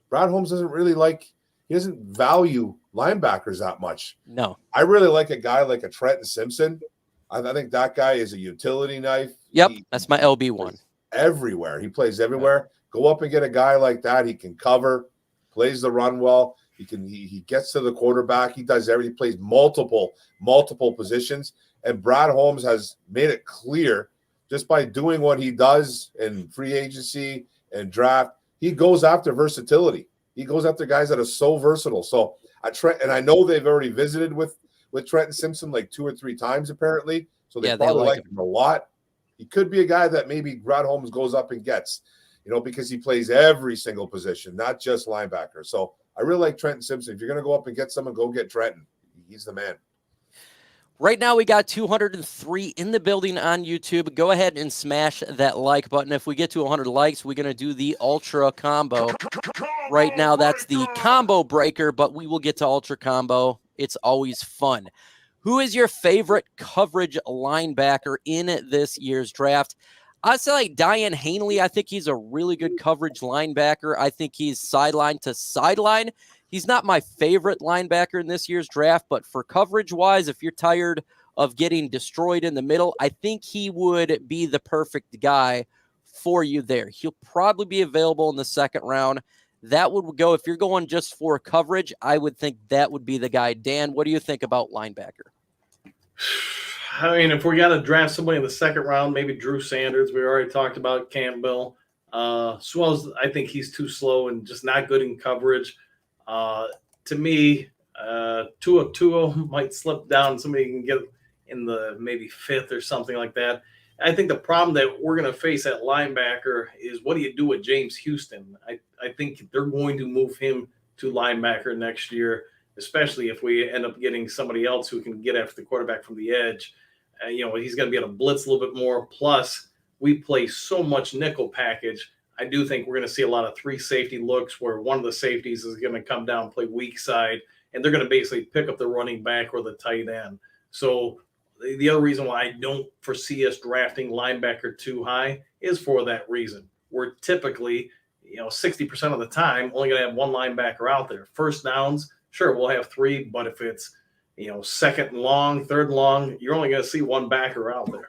Brad Holmes he doesn't value linebackers that much. No. I really like a guy like a Trenton Simpson. I think that guy is a utility knife. Yep, that's my LB one. Everywhere. He plays everywhere. Go up and get a guy like that. He can cover, plays the run well. He gets to the quarterback. He does everything. He plays multiple positions. And Brad Holmes has made it clear just by doing what he does in free agency and draft, he goes after versatility. He goes after guys that are so versatile. So I know they've already visited with Trenton Simpson like 2 or 3 times apparently. So they probably like him a lot. He could be a guy that maybe Brad Holmes goes up and gets, you know, because he plays every single position, not just linebacker. So I really like Trenton Simpson. If you're going to go up and get someone, go get Trenton. He's the man. Right now, we got 203 in the building on YouTube. Go ahead and smash that like button. If we get to 100 likes, we're going to do the Ultra Combo. Right now, that's the Combo Breaker, but we will get to Ultra Combo. It's always fun. Who is your favorite coverage linebacker in this year's draft? I'd say like Diane Hanley. I think he's a really good coverage linebacker. I think he's sideline to sideline. He's not my favorite linebacker in this year's draft, but for coverage-wise, if you're tired of getting destroyed in the middle, I think he would be the perfect guy for you there. He'll probably be available in the second round. That would go, if you're going just for coverage, I would think that would be the guy. Dan, what do you think about linebacker? I mean, if we got to draft somebody in the second round, maybe Drew Sanders. We already talked about Campbell. Swells, I think he's too slow and just not good in coverage. To me, Tua might slip down. Somebody can get in the maybe 5th or something like that. I think the problem that we're going to face at linebacker is what do you do with James Houston? I think they're going to move him to linebacker next year, especially if we end up getting somebody else who can get after the quarterback from the edge. He's going to be able to blitz a little bit more. Plus, we play so much nickel package. I do think we're going to see a lot of 3 safety looks where one of the safeties is going to come down and play weak side, and they're going to basically pick up the running back or the tight end. So the other reason why I don't foresee us drafting linebacker too high is for that reason. We're typically, 60% of the time only going to have one linebacker out there. First downs, sure, we'll have 3, but if it's, second and long, third and long, you're only going to see one backer out there.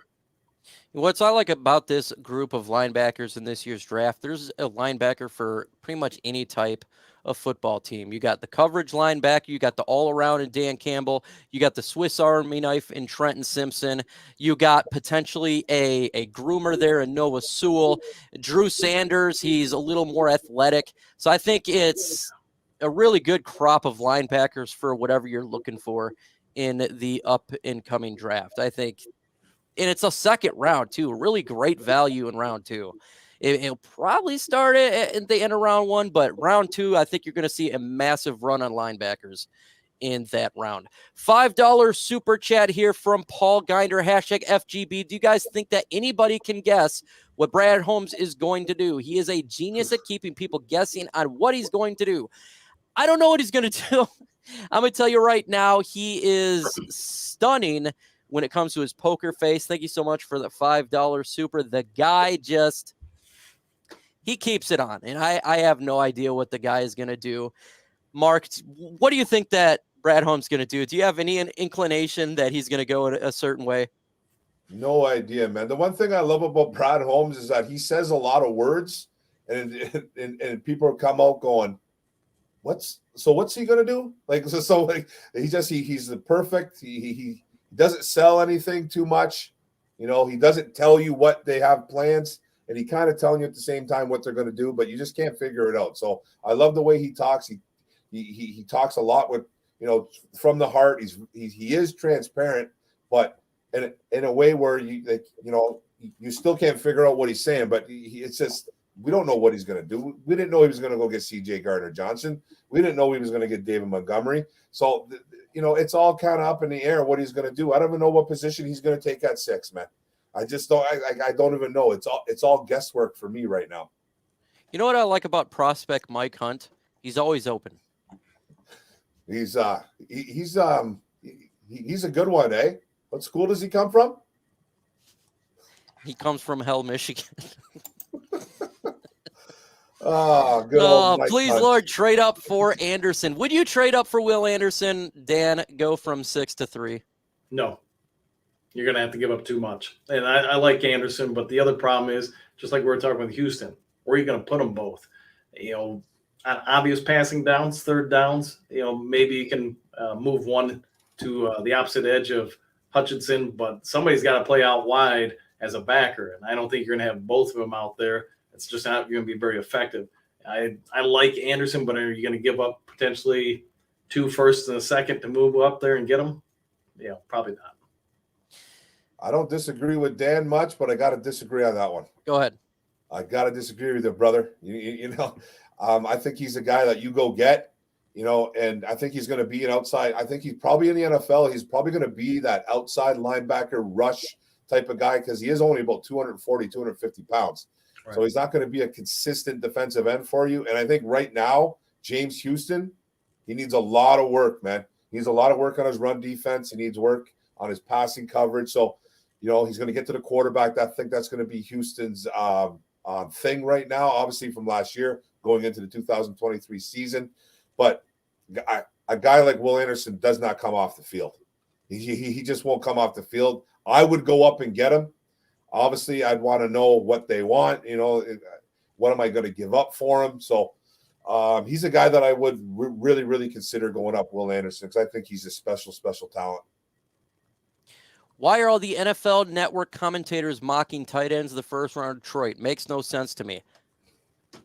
What's I like about this group of linebackers in this year's draft, there's a linebacker for pretty much any type of football team. You got the coverage linebacker, you got the all-around in Dan Campbell, you got the Swiss Army knife in Trenton Simpson, you got potentially a groomer there in Noah Sewell, Drew Sanders, he's a little more athletic. So I think it's a really good crop of linebackers for whatever you're looking for in the up-and-coming draft. I think, and it's a second round too, really great value in round 2. It'll probably start at the end of round 1, but round 2, I think you're going to see a massive run on linebackers in that round. $5 super chat here from Paul Ginder, hashtag FGB. Do you guys think that anybody can guess what Brad Holmes is going to do? He is a genius at keeping people guessing on what he's going to do. I don't know what he's going to do. I'm going to tell you right now, he is stunning when it comes to his poker face. Thank you so much for the $5 super. The guy just, he keeps it on, and I have no idea what the guy is going to do. Mark, what do you think that Brad Holmes is going to do? Do you have any inclination that he's going to go a certain way? No idea, man. The one thing I love about Brad Holmes is that he says a lot of words, and people come out going, what's he going to do? Like, he's the perfect, he doesn't sell anything too much. He doesn't tell you what they have plans, and he kind of telling you at the same time what they're going to do, but you just can't figure it out. So I love the way he talks. He talks a lot with, from the heart. He is transparent, but in a way where you still can't figure out what he's saying, but it's just, we don't know what he's going to do. We didn't know he was going to go get C.J. Gardner-Johnson. We didn't know he was going to get David Montgomery. So, it's all kind of up in the air what he's going to do. I don't even know what position he's going to take at 6, man. I just don't. I don't even know. It's all guesswork for me right now. You know what I like about prospect Mike Hunt? He's always open. He's a good one, eh? What school does he come from? He comes from Hell, Michigan. Oh, good old Mike please, Hunt. Lord, trade up for Anderson. Would you trade up for Will Anderson? Dan, go from 6 to 3. No, you're going to have to give up too much. And I like Anderson, but the other problem is, just like we were talking with Houston, where are you going to put them both? On obvious passing downs, third downs, maybe you can move one to the opposite edge of Hutchinson, but somebody's got to play out wide as a backer. And I don't think you're going to have both of them out there. It's just not going to be very effective. I like Anderson, but are you going to give up potentially 2 firsts and a second to move up there and get him? Yeah, probably not. I don't disagree with Dan much, but I got to disagree on that one. Go ahead. I got to disagree with you, brother. I think he's a guy that you go get, and I think he's going to be an outside. I think he's probably in the NFL. He's probably going to be that outside linebacker rush type of guy because he is only about 240, 250 pounds. Right. So he's not going to be a consistent defensive end for you. And I think right now, James Houston, he needs a lot of work, man. He needs a lot of work on his run defense. He needs work on his passing coverage. So, he's going to get to the quarterback. I think that's going to be Houston's thing right now, obviously from last year going into the 2023 season. But a guy like Will Anderson does not come off the field. He just won't come off the field. I would go up and get him. Obviously, I'd want to know what they want. What am I going to give up for him? So he's a guy that I would really, really consider going up, Will Anderson, because I think he's a special, special talent. Why are all the NFL Network commentators mocking tight ends the first round of Detroit? Makes no sense to me.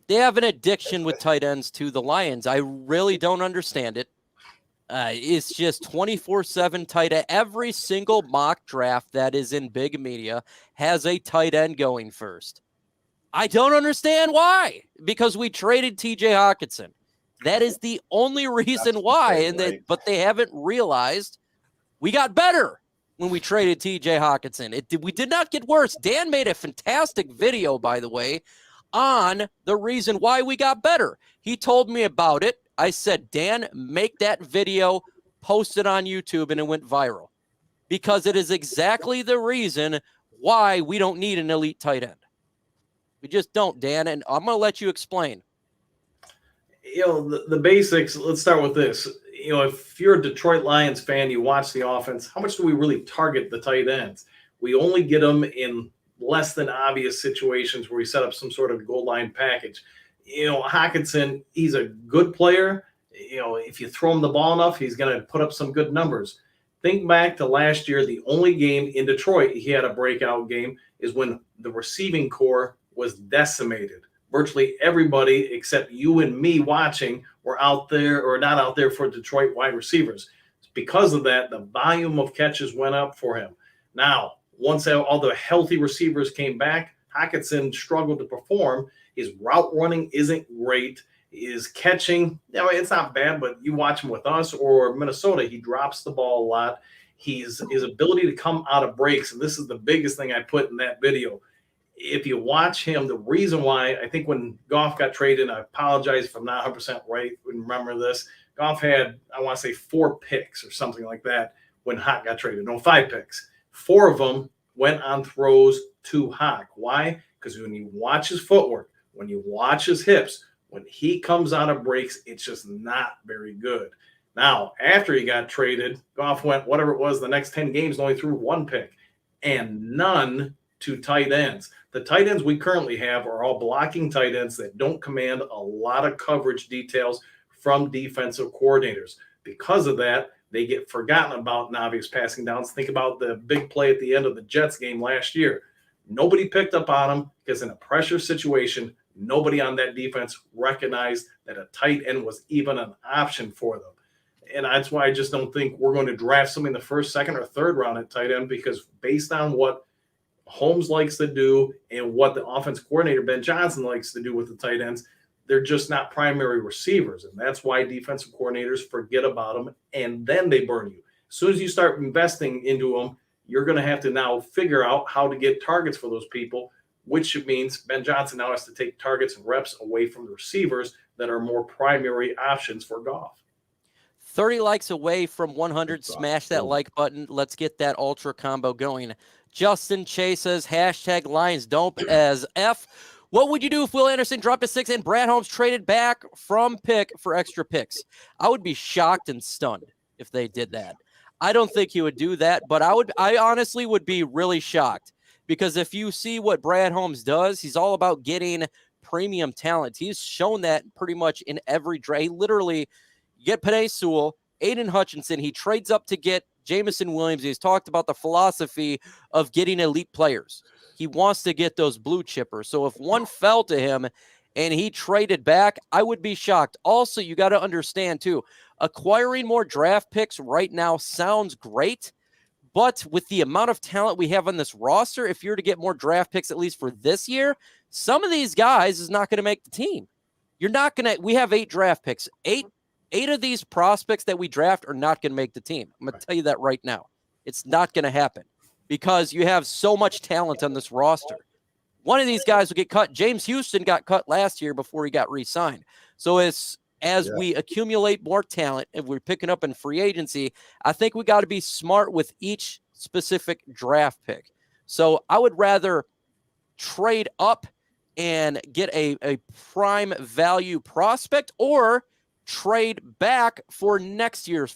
They have an addiction with tight ends to the Lions. I really don't understand it. It's just 24/7 tight end. Every single mock draft that is in big media has a tight end going first. I don't understand why. Because we traded TJ Hawkinson. That is the only reason why. But they haven't realized we got better. when we traded TJ Hawkinson. We did not get worse. Dan made a fantastic video, by the way, on the reason why we got better. He told me about it. I said, Dan, make that video, post it on YouTube, and it went viral. Because it is exactly the reason why we don't need an elite tight end. We just don't, Dan, and I'm going to let you explain. The basics, let's start with this. If you're a Detroit Lions fan, you watch the offense, how much do we really target the tight ends? We only get them in less than obvious situations where we set up some sort of goal line package. Hawkinson, he's a good player. If you throw him the ball enough, he's going to put up some good numbers. Think back to last year, the only game in Detroit he had a breakout game is when the receiving core was decimated. Virtually everybody except you and me watching were out there or not out there for Detroit wide receivers. Because of that, the volume of catches went up for him. Now, once all the healthy receivers came back, Hawkinson struggled to perform. His route running isn't great. His catching, it's not bad, but you watch him with us or Minnesota, he drops the ball a lot. His ability to come out of breaks, and this is the biggest thing I put in that video. If you watch him, the reason why I think when Goff got traded, I apologize if I'm not 100% right, remember this, Goff had, I want to say 4 picks or something like that when Hawk got traded. No, 5 picks. 4 of them went on throws to Hawk. Why? Because when you watch his footwork, when you watch his hips, when he comes out of breaks, it's just not very good. Now, after he got traded, Goff went, whatever it was, the next 10 games, only threw 1 pick and none to tight ends. The tight ends we currently have are all blocking tight ends that don't command a lot of coverage details from defensive coordinators. Because of that, they get forgotten about in obvious passing downs. Think about the big play at the end of the Jets game last year. Nobody picked up on him because in a pressure situation, nobody on that defense recognized that a tight end was even an option for them. And that's why I just don't think we're going to draft somebody in the first, second, or third round at tight end, because based on what Holmes likes to do and what the offense coordinator Ben Johnson likes to do with the tight ends, they're just not primary receivers. And that's why defensive coordinators forget about them and then they burn you. As soon as you start investing into them, you're going to have to now figure out how to get targets for those people, which means Ben Johnson now has to take targets and reps away from the receivers that are more primary options for Goff. 30 likes away from 100. Smash that like button. Let's get that ultra combo going. Justin Chase says, hashtag Lions dope as F. What would you do if Will Anderson dropped to 6 and Brad Holmes traded back from pick for extra picks? I would be shocked and stunned if they did that. I don't think he would do that, but I honestly would be really shocked, because if you see what Brad Holmes does, he's all about getting premium talent. He's shown that pretty much in every draft. He literally get Penei Sewell, Aiden Hutchinson. He trades up to get Jameson Williams. He's talked about the philosophy of getting elite players. He wants to get those blue chippers. So if one fell to him and he traded back, I would be shocked. Also, you got to understand too, acquiring more draft picks right now sounds great, but with the amount of talent we have on this roster, if you're to get more draft picks, at least for this year, some of these guys is not going to make the team. You're not going to, we have 8 draft picks. Eight of these prospects that we draft are not going to make the team. I'm going to tell you that right now. It's not going to happen because you have so much talent on this roster. One of these guys will get cut. James Houston got cut last year before he got re-signed. So as we accumulate more talent and we're picking up in free agency, I think we got to be smart with each specific draft pick. So I would rather trade up and get a prime value prospect, or trade back for next year's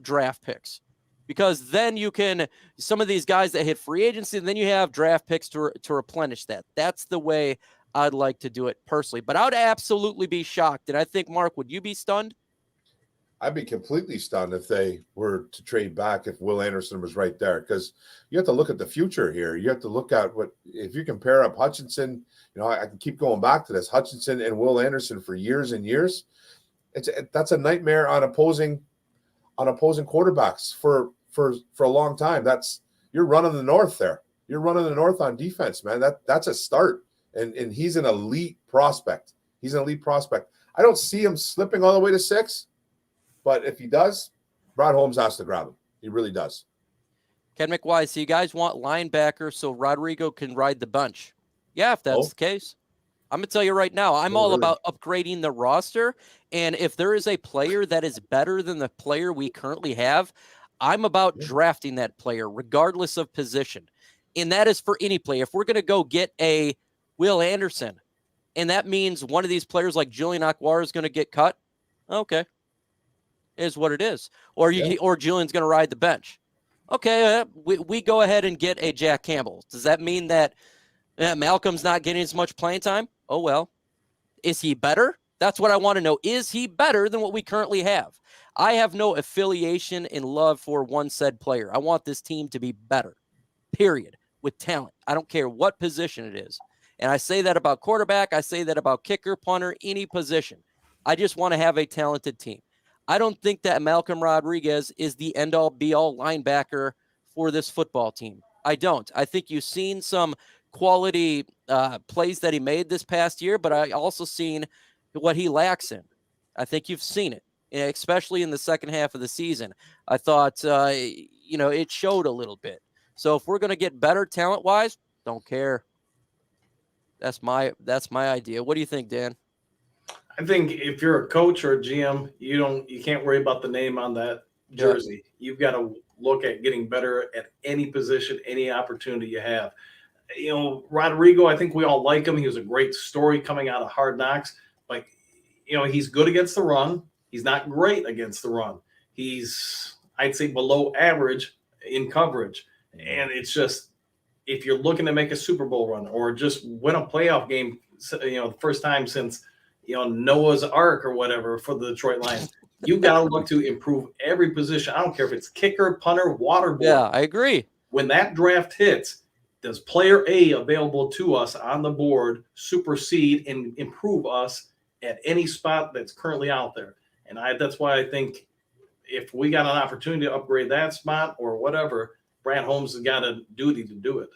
draft picks, because then you can, some of these guys that hit free agency, and then you have draft picks to replenish that. That's the way I'd like to do it personally, but I would absolutely be shocked. And I think, Mark, would you be stunned? I'd be completely stunned if they were to trade back if Will Anderson was right there, because you have to look at the future here. You have to look at what, if you compare up Hutchinson, I can keep going back to this, Hutchinson and Will Anderson for years and years. That's a nightmare on opposing quarterbacks for a long time. You're running the north there. You're running the north on defense, man. That's a start. And he's an elite prospect. I don't see him slipping all the way to 6, but if he does, Brad Holmes has to grab him. He really does. Ken McWise, so you guys want linebacker so Rodrigo can ride the bench? Yeah, if that's the case. I'm going to tell you right now, I'm all about upgrading the roster. And if there is a player that is better than the player we currently have, I'm about drafting that player regardless of position. And that is for any player. If we're going to go get a Will Anderson, and that means one of these players like Julian Akwar is going to get cut, okay, is what it is. Or Julian's going to ride the bench. Okay, we go ahead and get a Jack Campbell. Does that mean that Malcolm's not getting as much playing time? Oh, well. Is he better? That's what I want to know. Is he better than what we currently have? I have no affiliation in love for one said player. I want this team to be better, period, with talent. I don't care what position it is. And I say that about quarterback. I say that about kicker, punter, any position. I just want to have a talented team. I don't think that Malcolm Rodriguez is the end-all, be-all linebacker for this football team. I don't. I think you've seen some quality plays that he made this past year, but I also seen what he lacks in. I think you've seen it, especially in the second half of the season. I thought, it showed a little bit. So if we're going to get better talent-wise, don't care. That's my idea. What do you think, Dan? I think if you're a coach or a GM, you can't worry about the name on that jersey. You've got to look at getting better at any position, any opportunity you have. Rodrigo, I think we all like him. He was a great story coming out of Hard Knocks. But, he's good against the run. He's not great against the run. He's, I'd say, below average in coverage. And it's just, if you're looking to make a Super Bowl run or just win a playoff game, the first time since Noah's Ark or whatever for the Detroit Lions, you've got to look to improve every position. I don't care if it's kicker, punter, water boy. Yeah, I agree. When that draft hits, does player A available to us on the board supersede and improve us at any spot that's currently out there? And that's why I think if we got an opportunity to upgrade that spot or whatever, Brad Holmes has got a duty to do it.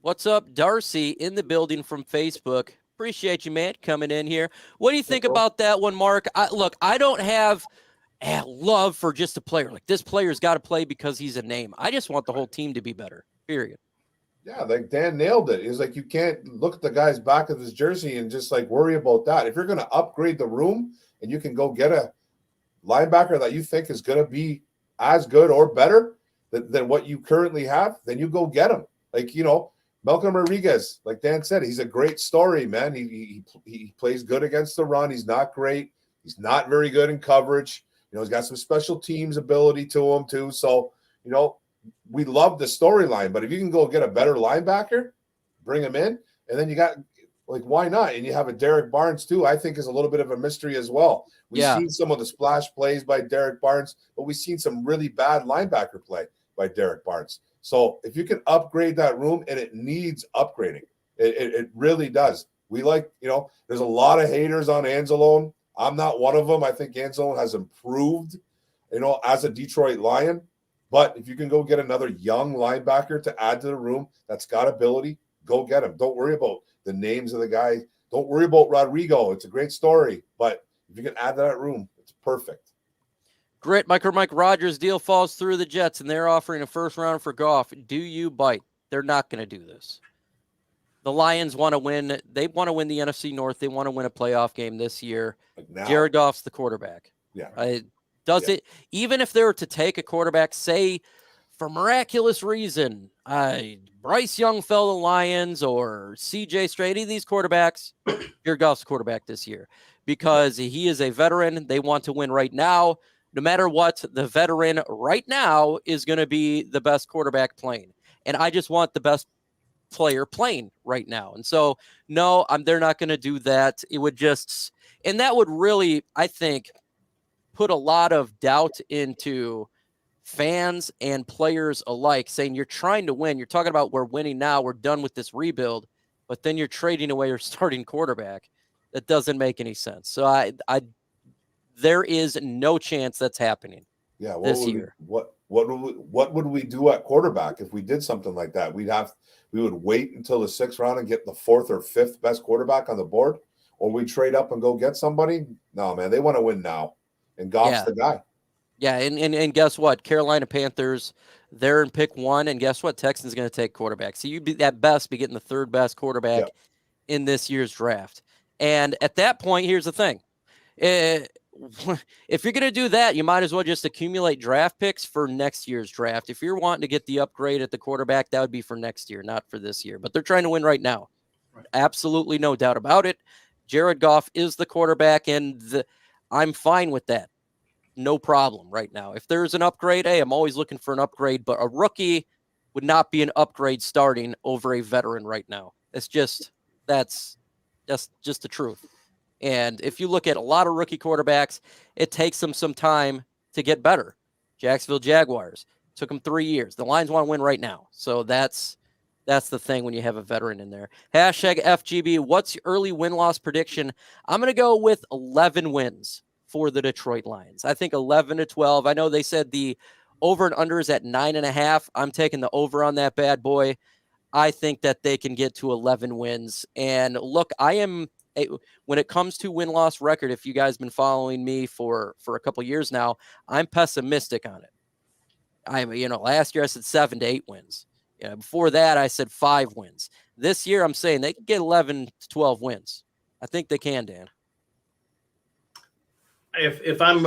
What's up, Darcy, in the building from Facebook? Appreciate you, man, coming in here. What do you think about that one, Mark? I don't have love for just a player. Like, this player's got to play because he's a name. I just want the whole team to be better, period. Yeah, like Dan nailed it. He's like, you can't look at the guy's back of his jersey and just worry about that. If you're going to upgrade the room and you can go get a linebacker that you think is going to be as good or better than what you currently have, then you go get him. Malcolm Rodriguez, like Dan said, he's a great story, man. He plays good against the run. He's not great. He's not very good in coverage. He's got some special teams ability to him too. So, we love the storyline. But if you can go get a better linebacker, bring him in, and then you got why not? And you have a Derek Barnes too. I think is a little bit of a mystery as well. We've seen some of the splash plays by Derek Barnes, but we've seen some really bad linebacker play by Derek Barnes. So if you can upgrade that room, and it needs upgrading, it really does. We there's a lot of haters on Anzalone. I'm not one of them. I think Anzalone has improved, as a Detroit Lion. But if you can go get another young linebacker to add to the room that's got ability, go get him. Don't worry about the names of the guys. Don't worry about Rodrigo. It's a great story. But if you can add to that room, it's perfect. Grit, Mike Rogers deal falls through the Jets, and they're offering a first round for Goff. Do you bite? They're not going to do this. The Lions want to win. They want to win the NFC North. They want to win a playoff game this year. Jared Goff's the quarterback. Yeah. Even if they were to take a quarterback, say, for miraculous reason, Bryce Young fell to the Lions or CJ Stroud, any of these quarterbacks, Jared Goff's the quarterback this year because he is a veteran. They want to win right now. No matter what, the veteran right now is going to be the best quarterback playing. And I just want the best player playing right now. And so, no, they're not going to do that. It would just, and that would really, I think, put a lot of doubt into fans and players alike, saying you're trying to win. You're talking about we're winning now. We're done with this rebuild. But then you're trading away your starting quarterback. That doesn't make any sense. So there is no chance that's happening. Yeah, this year. What would we do at quarterback if we did something like that? We would wait until the 6th round and get the 4th or 5th best quarterback on the board, or we trade up and go get somebody. No, man, they want to win now, and Goff's the guy. Yeah, and guess what? Carolina Panthers, they're in pick 1, and guess what? Texans going to take quarterback. So you'd be at best be getting the third best quarterback Yep. in this year's draft. And at that point, here's the thing. If you're going to do that, you might as well just accumulate draft picks for next year's draft. If you're wanting to get the upgrade at the quarterback, that would be for next year, not for this year. But they're trying to win right now. Right. Absolutely no doubt about it. Jared Goff is the quarterback, and I'm fine with that. No problem right now. If there's an upgrade, hey, I'm always looking for an upgrade, but a rookie would not be an upgrade starting over a veteran right now. That's just the truth. And if you look at a lot of rookie quarterbacks, it takes them some time to get better. Jacksonville Jaguars took them 3 years. The Lions want to win right now. So that's the thing when you have a veteran in there. Hashtag FGB, what's your early win-loss prediction? I'm going to go with 11 wins for the Detroit Lions. I think 11 to 12. I know they said the over and under is at 9.5. I'm taking the over on that bad boy. I think that they can get to 11 wins. And look, when it comes to win-loss record, if you guys been following me for a couple years now, I'm pessimistic on it. Last year I said 7 to 8 wins. Before that I said 5 wins. This year I'm saying they can get 11 to 12 wins. I think they can, Dan. If I'm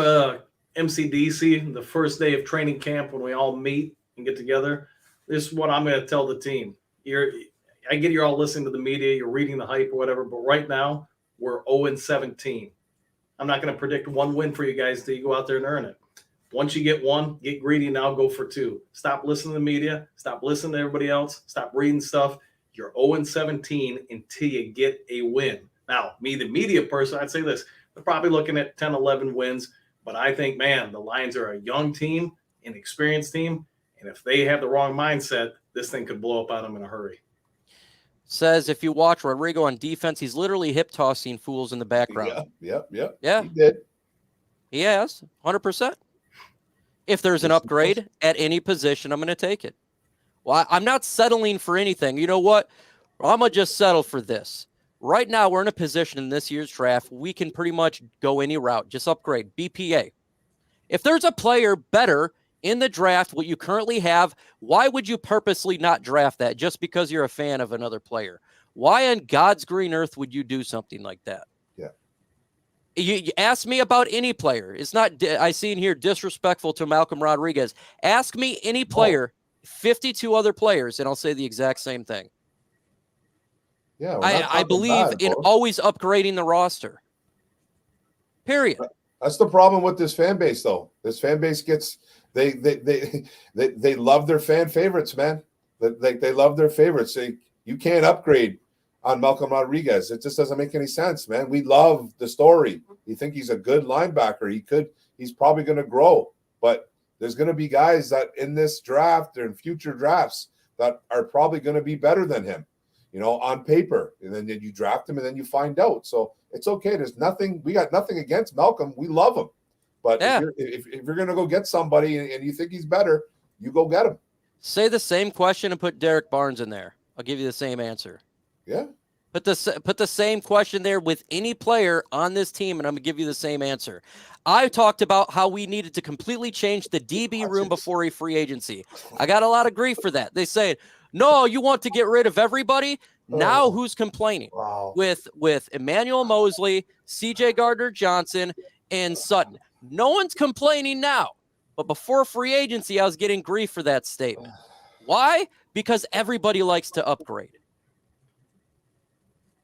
MCDC, the first day of training camp when we all meet and get together, this is what I'm going to tell the team. I get you're all listening to the media, you're reading the hype or whatever, but right now we're 0-17. I'm not going to predict 1 win for you guys till you go out there and earn it. Once you get 1, get greedy now, go for 2. Stop listening to the media. Stop listening to everybody else. Stop reading stuff. You're 0-17 until you get a win. Now, me, the media person, I'd say this. They're probably looking at 10, 11 wins, but I think, man, the Lions are a young team, an experienced team, and if they have the wrong mindset, this thing could blow up on them in a hurry. Says if you watch Rodrigo on defense, he's literally hip tossing fools in the background. Yeah. Yeah. He did. He has 100%. If there's an upgrade at any position, I'm going to take it. Well, I'm not settling for anything. You know what? I'm going to just settle for this. Right now, we're in a position in this year's draft, we can pretty much go any route. Just upgrade. BPA. If there's a player better in the draft, what you currently have, why would you purposely not draft that just because you're a fan of another player? Why on God's green earth would you do something like that? Yeah. You ask me about any player. It's not, I see in here, disrespectful to Malcolm Rodriguez. Ask me any player, 52 other players, and I'll say the exact same thing. Yeah, I believe in always upgrading the roster. Period. That's the problem with this fan base, though. This fan base gets they love their fan favorites, man. They love their favorites. You can't upgrade on Malcolm Rodriguez. It just doesn't make any sense, man. We love the story. You think he's a good linebacker. He's probably going to grow, but there's going to be guys that in this draft or in future drafts that are probably going to be better than him. On paper, and then you draft him and then you find out. So it's okay. We got nothing against Malcolm. We love him. But yeah. if you're going to go get somebody and you think he's better, you go get him. Say the same question and put Derek Barnes in there. I'll give you the same answer. Yeah. Put the same question there with any player on this team, and I'm going to give you the same answer. I talked about how we needed to completely change the DB room before a free agency. I got a lot of grief for that. They say, no, you want to get rid of everybody? Now who's complaining? Wow. With Emmanuel Mosley, CJ Gardner-Johnson, and Sutton. No one's complaining now. But before free agency, I was getting grief for that statement. Why? Because everybody likes to upgrade.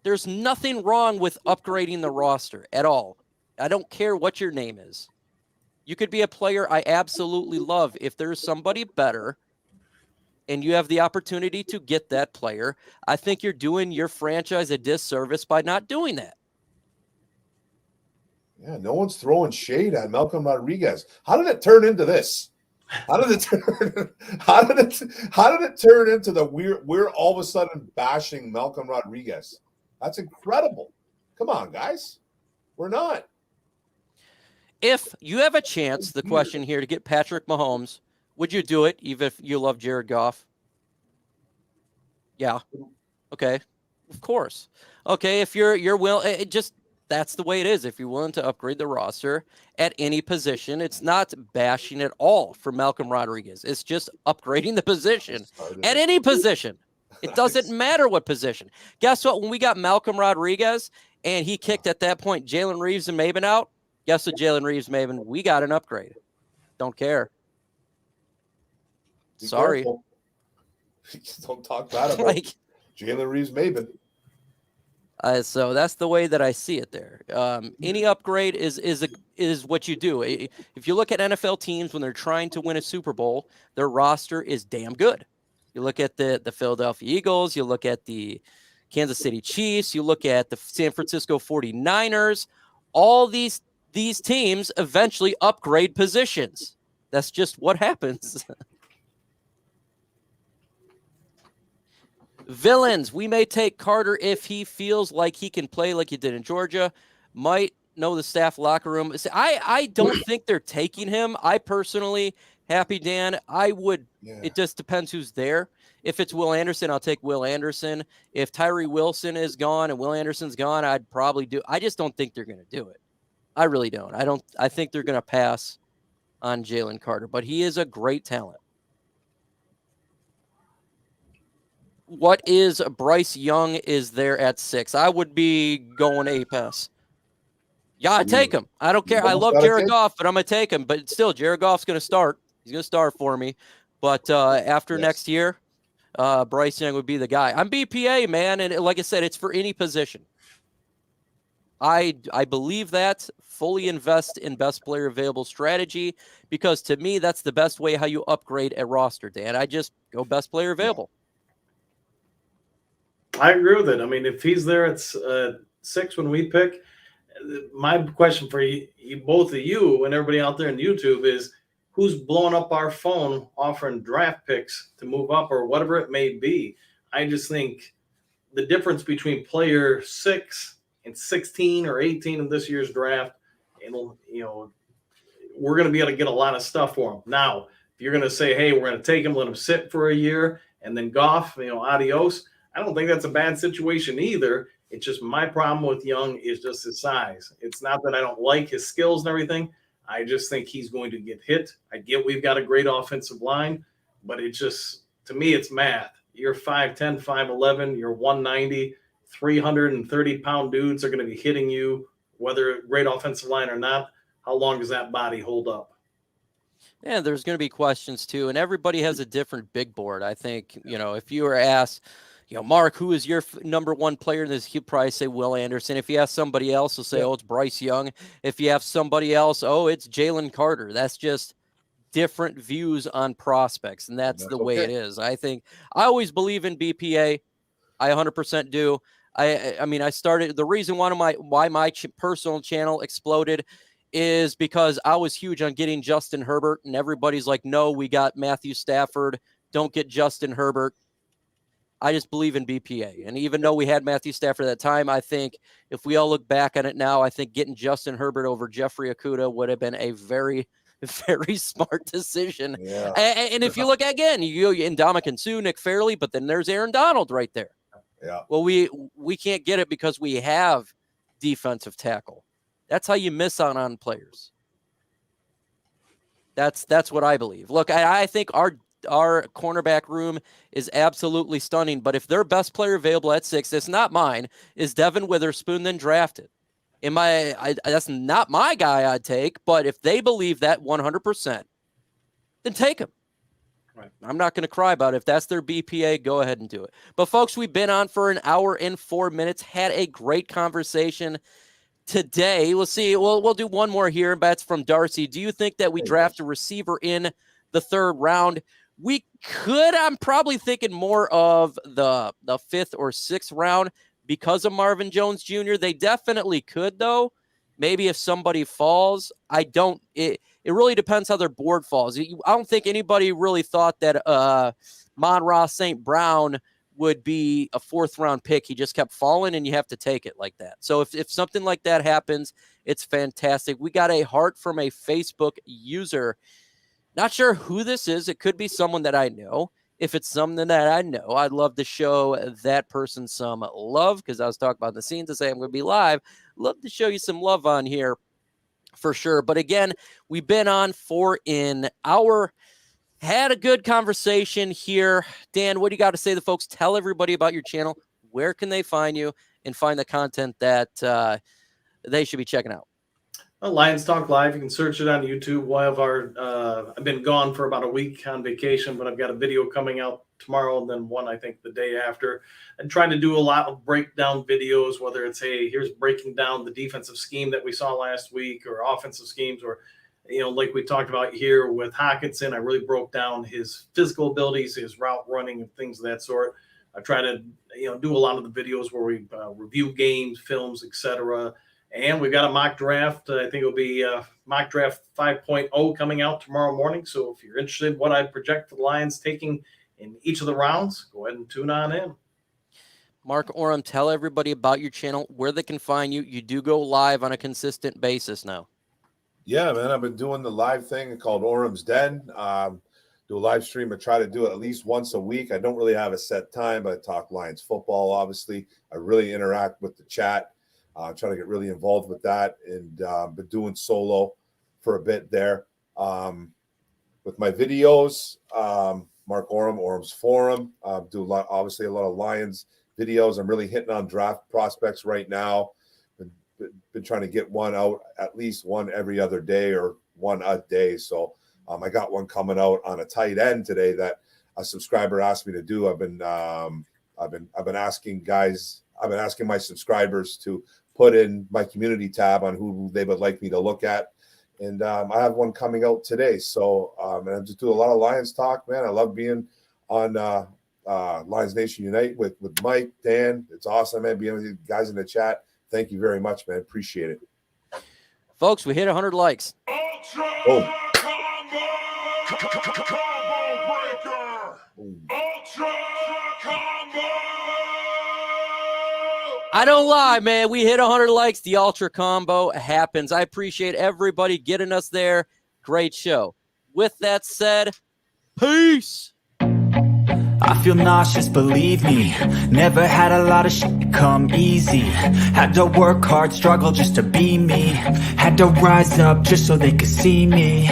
There's nothing wrong with upgrading the roster at all. I don't care what your name is. You could be a player I absolutely love. If there's somebody better and you have the opportunity to get that player, I think you're doing your franchise a disservice by not doing that. Yeah, no one's throwing shade at Malcolm Rodriguez. How did it turn into this? How did it turn into the we're all of a sudden bashing Malcolm Rodriguez? That's incredible. Come on, guys. We're not. If you have a chance, the question here, to get Patrick Mahomes, would you do it even if you love Jared Goff? Yeah. Okay. Of course. Okay, if you're just that's the way it is. If you're willing to upgrade the roster at any position, it's not bashing at all for Malcolm Rodriguez. It's just upgrading the position at any position. It doesn't matter what position. Guess what? When we got Malcolm Rodriguez and he kicked at that point Jalen Reeves and Maven out, guess what, Jalen Reeves, Maven? We got an upgrade. Don't care. Sorry. Don't talk bad about like, Jalen Reeves, Maven. So that's the way that I see it there. Any upgrade is what you do. If you look at NFL teams when they're trying to win a Super Bowl, their roster is damn good. You look at the Philadelphia Eagles, you look at the Kansas City Chiefs, you look at the San Francisco 49ers. All these teams eventually upgrade positions. That's just what happens. Villains, we may take Carter if he feels like he can play like he did in Georgia. Might know the staff locker room. I don't think they're taking him. I personally, Happy Dan, I would. Yeah. It just depends who's there. If it's Will Anderson, I'll take Will Anderson. If Tyree Wilson is gone and Will Anderson's gone, I'd probably do. I just don't think they're going to do it. I really don't. I think they're going to pass on Jalen Carter, but he is a great talent. What is Bryce Young is there at 6? I would be going A-pass. Yeah, I take him. I don't care. I love Jared Goff, but I'm going to take him. But still, Jared Goff's going to start. He's going to start for me. But after next year, Bryce Young would be the guy. I'm BPA, man. And like I said, it's for any position. I believe that. Fully invest in best player available strategy because to me, that's the best way how you upgrade a roster, Dan. I just go best player available. I agree with it. I mean, if he's there at 6 when we pick, my question for you, both of you and everybody out there in YouTube is who's blowing up our phone offering draft picks to move up or whatever it may be. I just think the difference between player 6 and 16 or 18 of this year's draft, we're going to be able to get a lot of stuff for him. Now, if you're going to say, hey, we're going to take him, let him sit for a year, and then Goff, adios, I don't think that's a bad situation either. It's just my problem with Young is just his size. It's not that I don't like his skills and everything. I just think he's going to get hit. I get we've got a great offensive line, but it just, to me, it's math. You're 5'10", 5'11", you're 190, 330-pound dudes are going to be hitting you, whether great offensive line or not. How long does that body hold up? Yeah, there's going to be questions too, and everybody has a different big board. I think, if you were asked, Mark, who is your number one player in this? He'd probably say Will Anderson. If you ask somebody else, he'll say, oh, it's Bryce Young. If you have somebody else, oh, it's Jalen Carter. That's just different views on prospects, and that's the way it is. I think I always believe in BPA. I 100% do. I mean, I started the reason why my personal channel exploded is because I was huge on getting Justin Herbert, and everybody's like, no, we got Matthew Stafford. Don't get Justin Herbert. I just believe in BPA. And even though we had Matthew Stafford at that time, I think if we all look back on it now, I think getting Justin Herbert over Jeffrey Okudah would have been a very, very smart decision. Yeah. And if you look again, you Ndamukong Suh, Nick Fairley, but then there's Aaron Donald right there. Yeah. Well, we can't get it because we have defensive tackle. That's how you miss out on players. That's what I believe. Look, I think our cornerback room is absolutely stunning, but if their best player available at 6, it's not mine, is Devon Witherspoon, then drafted. That's not my guy I'd take, but if they believe that 100%, then take him. Right. I'm not going to cry about it. If that's their BPA, go ahead and do it. But folks, we've been on for an hour and 4 minutes, had a great conversation today. We'll see. We'll do one more here, and that's from Darcy. Do you think that we draft a receiver in the 3rd round? We could. I'm probably thinking more of the 5th or 6th round because of Marvin Jones Jr. They definitely could, though. Maybe if somebody falls, I don't. It really depends how their board falls. I don't think anybody really thought that Mon-Ra St. Brown would be a 4th round pick. He just kept falling, and you have to take it like that. So if something like that happens, it's fantastic. We got a heart from a Facebook user. Not sure who this is. It could be someone that I know. if it's something that I know, I'd love to show that person some love, because I was talking about the scenes to say I'm going to be live. Love to show you some love on here for sure. But again, we've been on for an hour. Had a good conversation here. Dan, what do you got to say to the folks? Tell everybody about your channel. Where can they find you and find the content that they should be checking out? Lions Talk Live. You can search it on YouTube. We'll have our, I've been gone for about a week on vacation, but I've got a video coming out tomorrow and then one, I think, the day after. And trying to do a lot of breakdown videos, whether it's, hey, here's breaking down the defensive scheme that we saw last week, or offensive schemes, or, like we talked about here with Hockenson, I really broke down his physical abilities, his route running, and things of that sort. I try to, do a lot of the videos where we review games, films, etc. And we've got a mock draft. I think it'll be mock draft 5.0 coming out tomorrow morning. So if you're interested in what I project for the Lions taking in each of the rounds, go ahead and tune on in. Mark Orem, tell everybody about your channel, where they can find you. You do go live on a consistent basis now. Yeah, man, I've been doing the live thing called Orem's Den. Do a live stream. I try to do it at least once a week. I don't really have a set time, but I talk Lions football, obviously. I really interact with the chat. Trying to get really involved with that, and been doing solo for a bit there. With my videos, Mark Orem, Orem's Forum, do obviously a lot of Lions videos. I'm really hitting on draft prospects right now. Been trying to get one out, at least one every other day or one a day. So I got one coming out on a tight end today that a subscriber asked me to do. I've been asking guys. I've been asking my subscribers to put in my community tab on who they would like me to look at. And I have one coming out today. So and I just do a lot of Lions talk, man. I love being on Lions Nation Unite with Mike, Dan. It's awesome, man, being with you guys in the chat. Thank you very much, man. Appreciate it. Folks, we hit 100 likes. Oh. I don't lie, man. We hit 100 likes. The Ultra Combo happens. I appreciate everybody getting us there. Great show. With that said, peace. I feel nauseous, believe me. Never had a lot of shit come easy. Had to work hard, struggle just to be me. Had to rise up just so they could see me.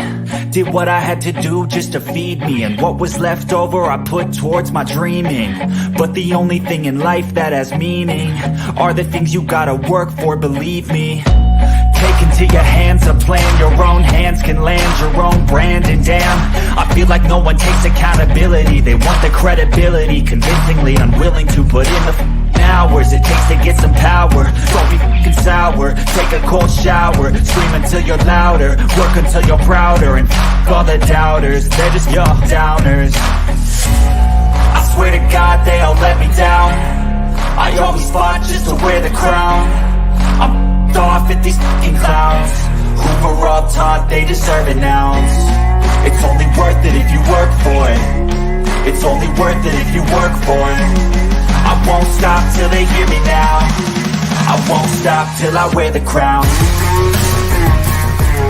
Did what I had to do just to feed me. And what was left over I put towards my dreaming. But the only thing in life that has meaning are the things you gotta work for, believe me. Take into your hands a plan. Your own hands can land your own brand. And damn, I feel like no one takes accountability. They want the credibility, convincingly unwilling to put in the hours it takes to get some power. Don't be f***ing sour. Take a cold shower. Scream until you're louder. Work until you're prouder. And f*** all the doubters. They're just your downers. I swear to God they all let me down. I always fought just to wear the crown. I'm off at these fucking clowns who were all taught they deserve an ounce. It's only worth it if you work for it. It's only worth it if you work for it. I won't stop till they hear me now. I won't stop till I wear the crown.